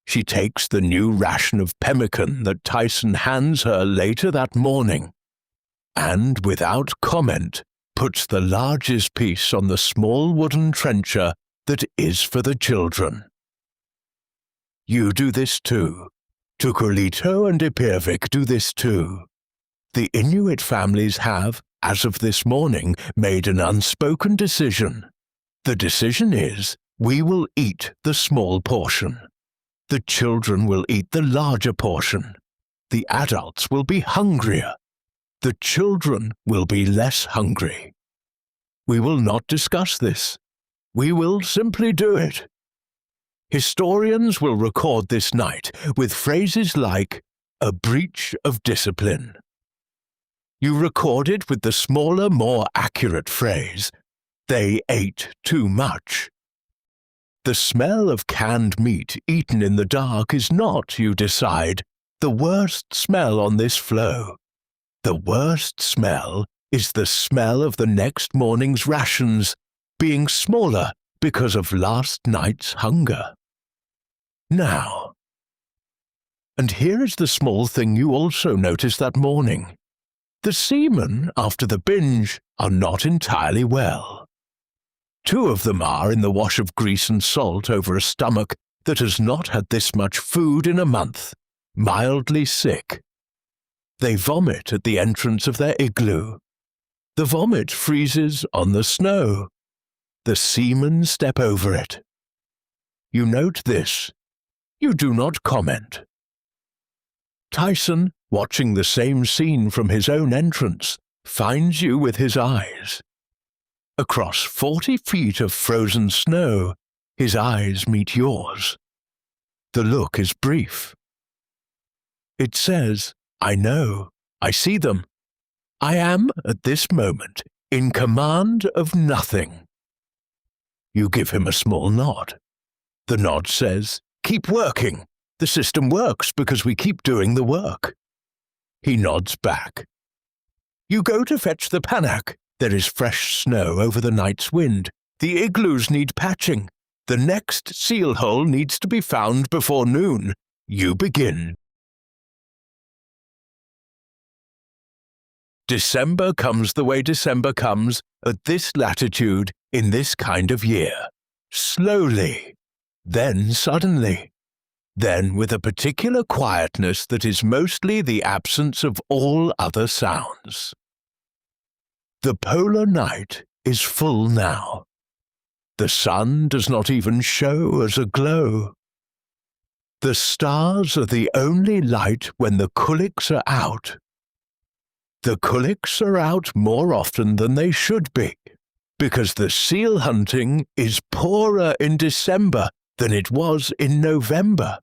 She takes the new ration of pemmican that Tyson hands her later that morning, and without comment puts the largest piece on the small wooden trencher that is for the children. You do this too. Tukulito and Ipirvik do this too. The Inuit families have, as of this morning, made an unspoken decision. The decision is, we will eat the small portion. The children will eat the larger portion. The adults will be hungrier. The children will be less hungry. We will not discuss this. We will simply do it. Historians will record this night with phrases like, a breach of discipline. You record it with the smaller, more accurate phrase, they ate too much. The smell of canned meat eaten in the dark is not, you decide, the worst smell on this floe. The worst smell is the smell of the next morning's rations being smaller because of last night's hunger. Now, and here is the small thing you also noticed that morning. The seamen, after the binge, are not entirely well. 2 of them are in the wash of grease and salt over a stomach that has not had this much food in a month, mildly sick. They vomit at the entrance of their igloo. The vomit freezes on the snow. The seamen step over it. You note this. You do not comment. Tyson, watching the same scene from his own entrance, finds you with his eyes. Across 40 feet of frozen snow, his eyes meet yours. The look is brief. It says, I know, I see them. I am, at this moment, in command of nothing. You give him a small nod. The nod says, keep working. The system works because we keep doing the work. He nods back. You go to fetch the panak. There is fresh snow over the night's wind. The igloos need patching. The next seal hole needs to be found before noon. You begin. December comes the way December comes, at this latitude, in this kind of year. Slowly. Then suddenly. Then with a particular quietness that is mostly the absence of all other sounds. The polar night is full now. The sun does not even show as a glow. The stars are the only light when the kuliks are out. The kuliks are out more often than they should be, because the seal hunting is poorer in December than it was in November.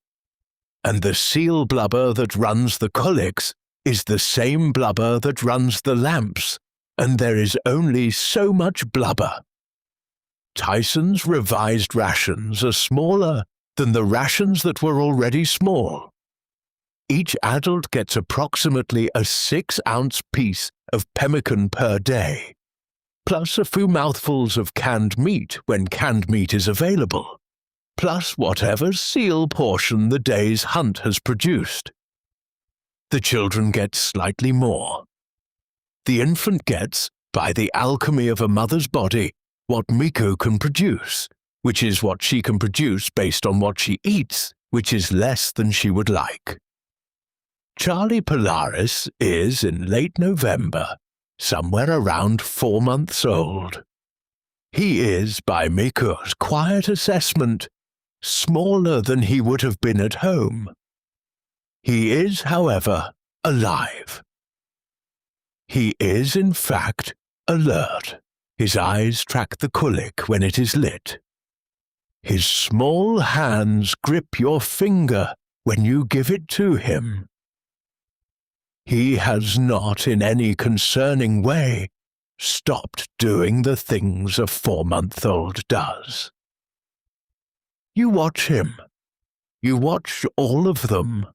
And the seal blubber that runs the kuliks is the same blubber that runs the lamps, and there is only so much blubber. Tyson's revised rations are smaller than the rations that were already small. Each adult gets approximately a 6-ounce piece of pemmican per day, plus a few mouthfuls of canned meat when canned meat is available, plus whatever seal portion the day's hunt has produced. The children get slightly more. The infant gets, by the alchemy of a mother's body, what Miku can produce, which is what she can produce based on what she eats, which is less than she would like. Charlie Polaris is, in late November, somewhere around 4 months old. He is, by Miku's quiet assessment, smaller than he would have been at home. He is, however, alive. He is, in fact, alert. His eyes track the kullik when it is lit. His small hands grip your finger when you give it to him. He has not in any concerning way stopped doing the things a 4-month-old does. You watch him. You watch all of them.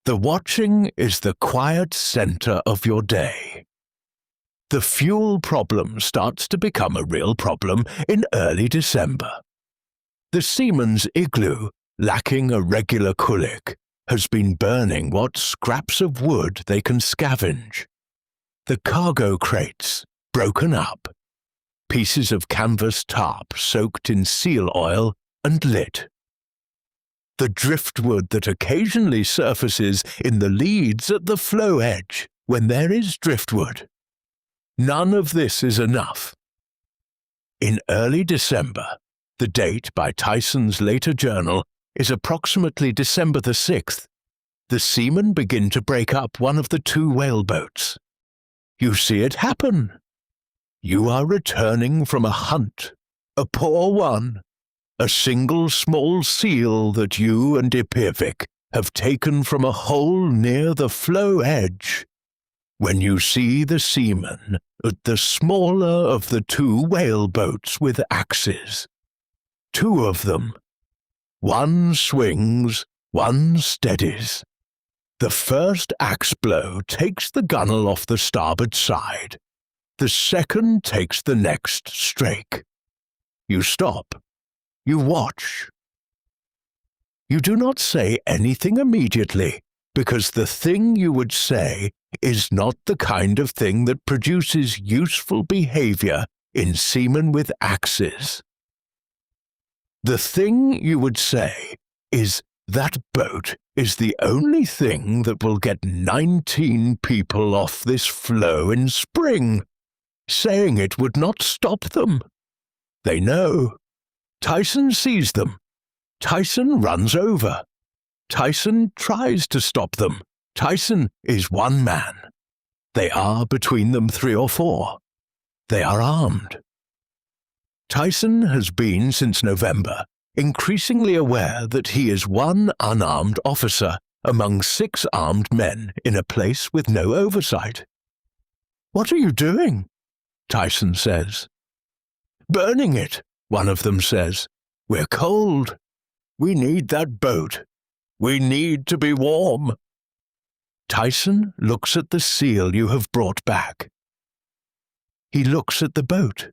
The watching is the quiet center of your day. The fuel problem starts to become a real problem in early December. The seaman's igloo, lacking a regular kullik, has been burning what scraps of wood they can scavenge. The cargo crates, broken up. Pieces of canvas tarp soaked in seal oil and lit. The driftwood that occasionally surfaces in the leads at the floe edge when there is driftwood. None of this is enough. In early December, the date by Tyson's later journal is approximately December the 6th, the seamen begin to break up one of the 2 whaleboats. You see it happen. You are returning from a hunt, a poor one, a single small seal that you and Ipirvik have taken from a hole near the floe edge, when you see the seamen at the smaller of the 2 whaleboats with axes. 2 of them. One swings, one steadies. The first axe blow takes the gunwale off the starboard side. The second takes the next strake. You stop. You watch. You do not say anything immediately, because the thing you would say is not the kind of thing that produces useful behavior in seamen with axes. The thing you would say is that boat is the only thing that will get 19 people off this floe in spring. Saying it would not stop them. They know. Tyson sees them. Tyson runs over. Tyson tries to stop them. Tyson is one man. They are between them 3 or 4. They are armed. Tyson has been since November increasingly aware that he is one unarmed officer among 6 armed men in a place with no oversight. "What are you doing?" Tyson says. "Burning it," one of them says. "We're cold. We need that boat. We need to be warm." Tyson looks at the seal you have brought back. He looks at the boat.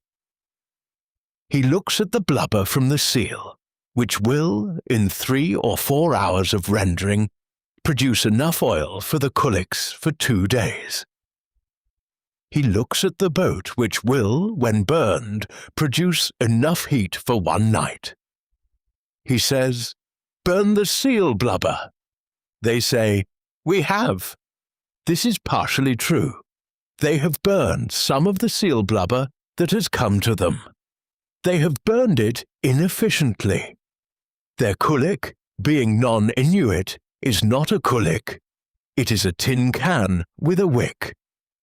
He looks at the blubber from the seal, which will, in 3 or 4 hours of rendering, produce enough oil for the kulliks for 2 days. He looks at the boat which will, when burned, produce enough heat for 1 night. He says, "Burn the seal blubber." They say, "We have." This is partially true. They have burned some of the seal blubber that has come to them. They have burned it inefficiently. Their kullik, being non-Inuit, is not a kullik. It is a tin can with a wick.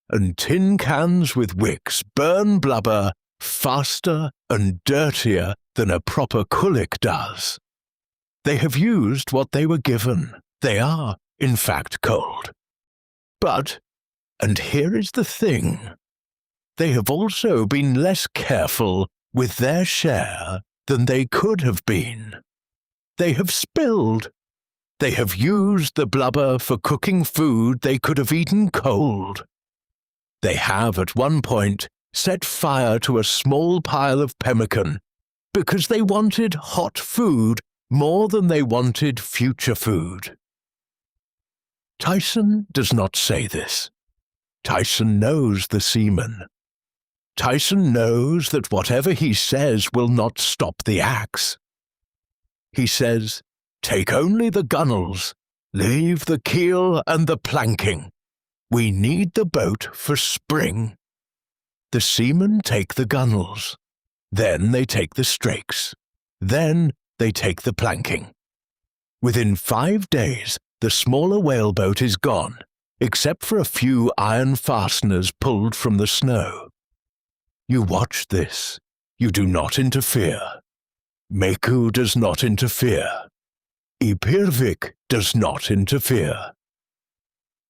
And tin cans with wicks burn blubber faster and dirtier than a proper kullik does. They have used what they were given. They are, in fact, cold. But, and here is the thing, they have also been less careful with their share than they could have been. They have spilled. They have used the blubber for cooking food they could have eaten cold. They have at one point set fire to a small pile of pemmican because they wanted hot food more than they wanted future food. Tyson does not say this. Tyson knows the seaman. Tyson knows that whatever he says will not stop the axe. He says, "Take only the gunwales, leave the keel and the planking. We need the boat for spring." The seamen take the gunwales. Then they take the strakes. Then they take the planking. Within 5 days, the smaller whaleboat is gone, except for a few iron fasteners pulled from the snow. You watch this. You do not interfere. Meku does not interfere. Ipirvik does not interfere.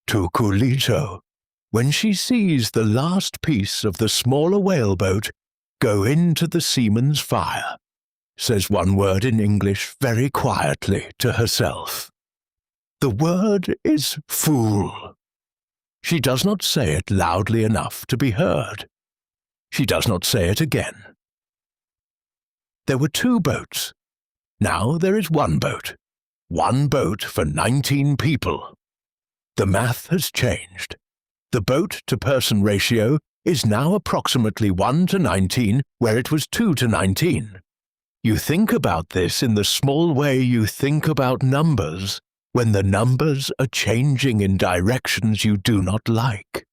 Tukulito, when she sees the last piece of the smaller whaleboat go into the seaman's fire, says one word in English very quietly to herself. The word is fool. She does not say it loudly enough to be heard. She does not say it again. There were 2 boats. Now there is 1 boat. 1 boat for 19 people. The math has changed. The boat-to-person ratio is now approximately 1 to 19, where it was 2 to 19. You think about this in the small way you think about numbers, when the numbers are changing in directions you do not like.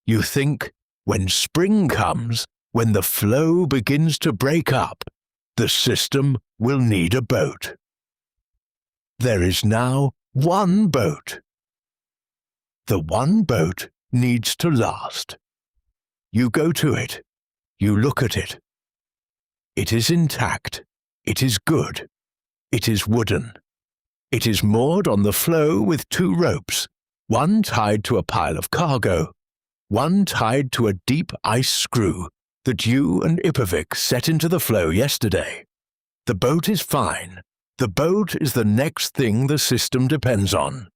You think, when spring comes, when the flow begins to break up, the system will need a boat. There is now 1 boat. The 1 boat needs to last. You go to it. You look at it. It is intact. It is good. It is wooden. It is moored on the floe with 2 ropes, one tied to a pile of cargo, one tied to a deep ice screw that you and Ipavik set into the floe yesterday. The boat is fine. The boat is the next thing the system depends on.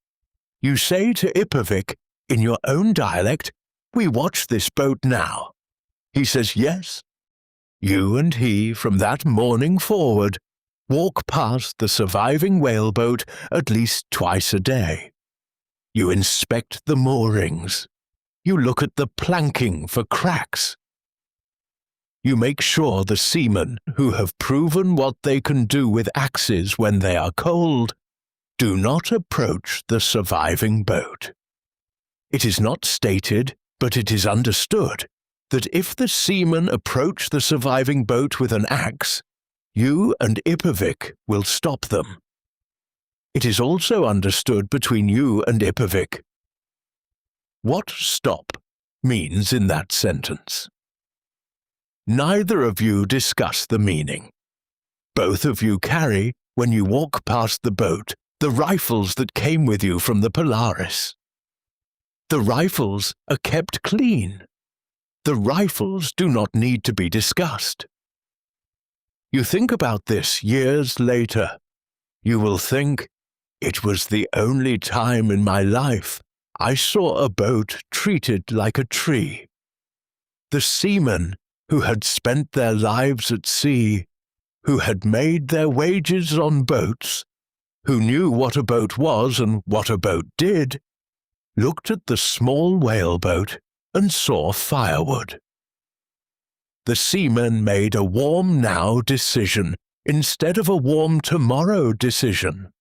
You say to Ipavik, in your own dialect, "We watch this boat now." He says yes. You and he, from that morning forward, walk past the surviving whaleboat at least twice a day. You inspect the moorings. You look at the planking for cracks. You make sure the seamen who have proven what they can do with axes when they are cold do not approach the surviving boat. It is not stated, but it is understood, that if the seamen approach the surviving boat with an axe, you and Ipavik will stop them. It is also understood between you and Ipavik. What stop means in that sentence? Neither of you discuss the meaning. Both of you carry, when you walk past the boat, the rifles that came with you from the Polaris. The rifles are kept clean. The rifles do not need to be discussed. You think about this years later. You will think, it was the only time in my life I saw a boat treated like a tree. The seamen who had spent their lives at sea, who had made their wages on boats, who knew what a boat was and what a boat did, looked at the small whaleboat and saw firewood. The seamen made a warm now decision instead of a warm tomorrow decision.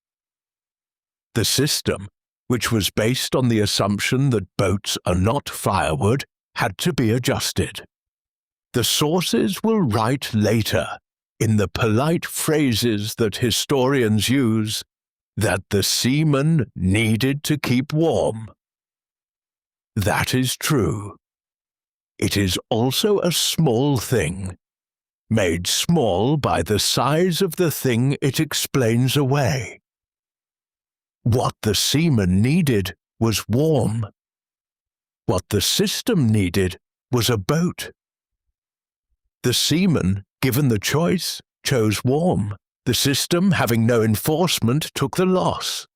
The system, which was based on the assumption that boats are not firewood, had to be adjusted. The sources will write later, in the polite phrases that historians use, that the seamen needed to keep warm. That is true. It is also a small thing, made small by the size of the thing it explains away. What the seamen needed was warm. What the system needed was a boat. The seamen, given the choice, chose warm. The system, having no enforcement, took the loss.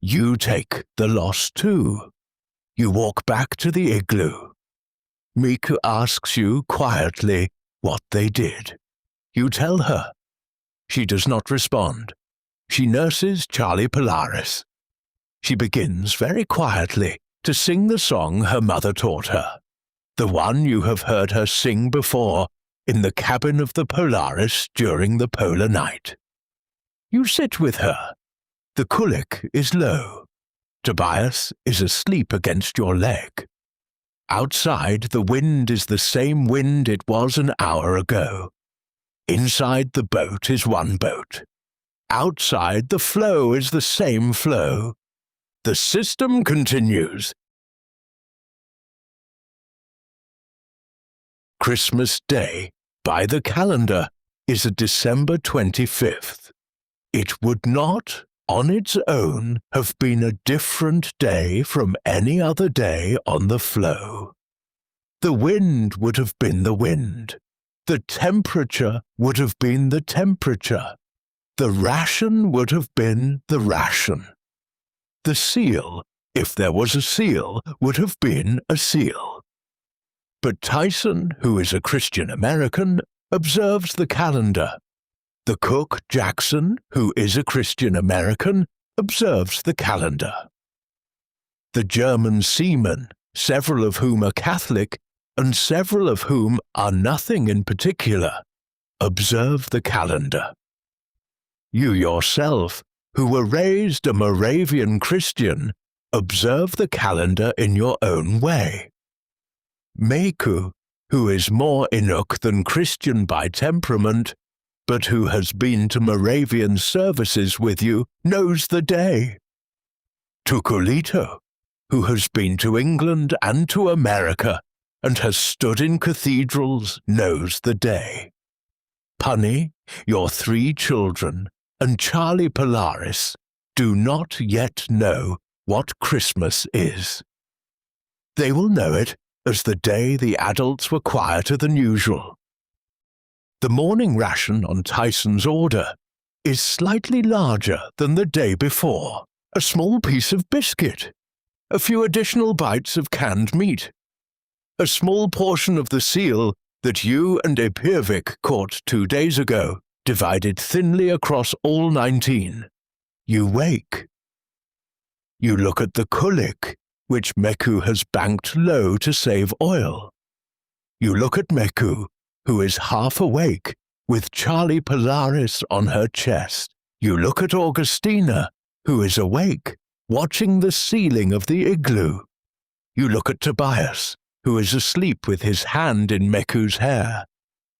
You take the loss too. You walk back to the igloo. Miku asks you quietly what they did. You tell her. She does not respond. She nurses Charlie Polaris. She begins very quietly to sing the song her mother taught her, the one you have heard her sing before in the cabin of the Polaris during the polar night. You sit with her. The kulik is low. Tobias is asleep against your leg. Outside, the wind is the same wind it was an hour ago. Inside the boat is one boat. Outside, the flow is the same flow. The system continues. Christmas Day, by the calendar, is a December 25th. It would not, on its own, have been a different day from any other day on the floe. The wind would have been the wind. The temperature would have been the temperature. The ration would have been the ration. The seal, if there was a seal, would have been a seal. But Tyson, who is a Christian American, observes the calendar. The cook, Jackson, who is a Christian American, observes the calendar. The German seamen, several of whom are Catholic, and several of whom are nothing in particular, observe the calendar. You yourself, who were raised a Moravian Christian, observe the calendar in your own way. Meku, who is more Inuk than Christian by temperament, but who has been to Moravian services with you, knows the day. Tukulito, who has been to England and to America, and has stood in cathedrals, knows the day. Punny, your 3 children, and Charlie Polaris do not yet know what Christmas is. They will know it as the day the adults were quieter than usual. The morning ration on Tyson's order is slightly larger than the day before. A small piece of biscuit, a few additional bites of canned meat, a small portion of the seal that you and Epirvik caught 2 days ago, divided thinly across all 19. You wake. You look at the kulik, which Meku has banked low to save oil. You look at Meku, who is half awake, with Charlie Polaris on her chest. You look at Augustina, who is awake, watching the ceiling of the igloo. You look at Tobias, who is asleep with his hand in Meku's hair.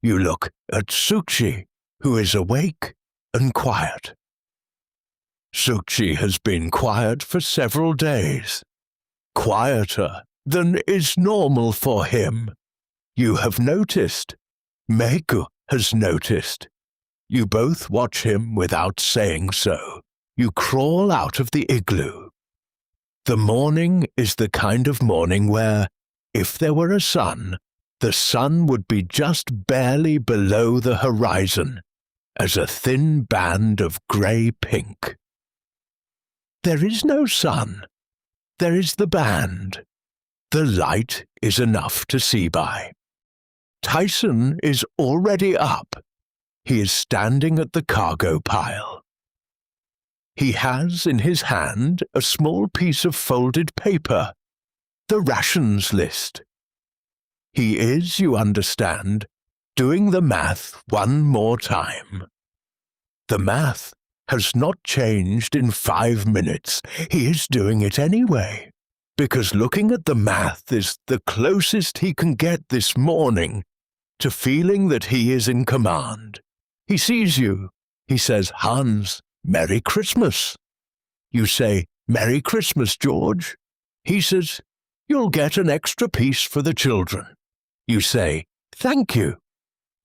You look at Sukshi, who is awake and quiet. Sukshi has been quiet for several days. Quieter than is normal for him. You have noticed. Meku has noticed. You both watch him without saying so. You crawl out of the igloo. The morning is the kind of morning where, if there were a sun, the sun would be just barely below the horizon, as a thin band of grey-pink. There is no sun. There is the band. The light is enough to see by. Tyson is already up. He is standing at the cargo pile. He has in his hand a small piece of folded paper, the rations list. He is, you understand, doing the math one more time. The math has not changed in 5 minutes. He is doing it anyway, because looking at the math is the closest he can get this morning to feeling that he is in command. He sees you. He says, "Hans, Merry Christmas." You say, "Merry Christmas, George." He says, "You'll get an extra piece for the children." You say, "Thank you."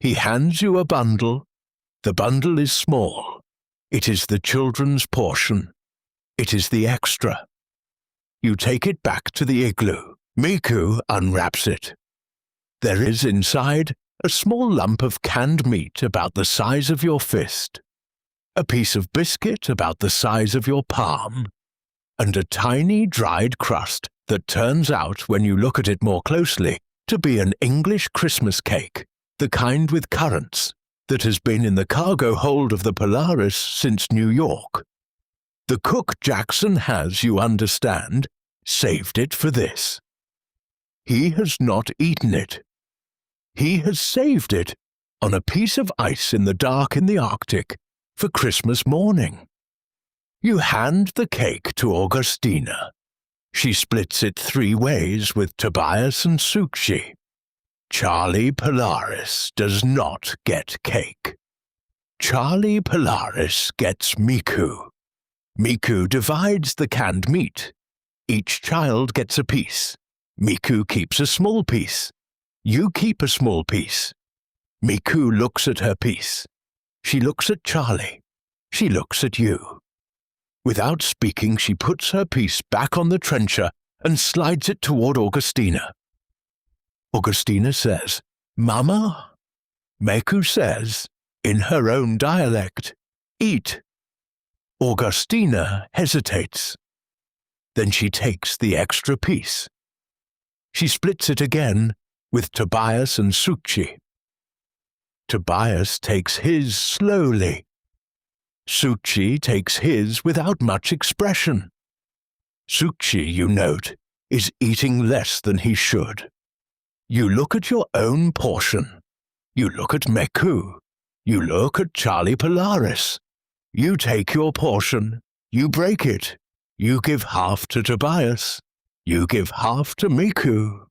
He hands you a bundle. The bundle is small. It is the children's portion. It is the extra. You take it back to the igloo. Miku unwraps it. There is inside a small lump of canned meat about the size of your fist, a piece of biscuit about the size of your palm, and a tiny dried crust that turns out, when you look at it more closely, to be an English Christmas cake, the kind with currants, that has been in the cargo hold of the Polaris since New York. The cook Jackson has, you understand, saved it for this. He has not eaten it. He has saved it on a piece of ice in the dark in the Arctic for Christmas morning. You hand the cake to Augustina. She splits it 3 ways with Tobias and Sukshi. Charlie Polaris does not get cake. Charlie Polaris gets Miku. Miku divides the canned meat. Each child gets a piece. Miku keeps a small piece. You keep a small piece. Miku looks at her piece. She looks at Charlie. She looks at you. Without speaking, she puts her piece back on the trencher and slides it toward Augustina. Augustina says, "Mama?" Miku says, in her own dialect, "Eat." Augustina hesitates. Then she takes the extra piece. She splits it again with Tobias and Suchi. Tobias takes his slowly. Suchi takes his without much expression. Suchi, you note, is eating less than he should. You look at your own portion. You look at Miku. You look at Charlie Polaris. You take your portion. You break it. You give half to Tobias. You give half to Miku.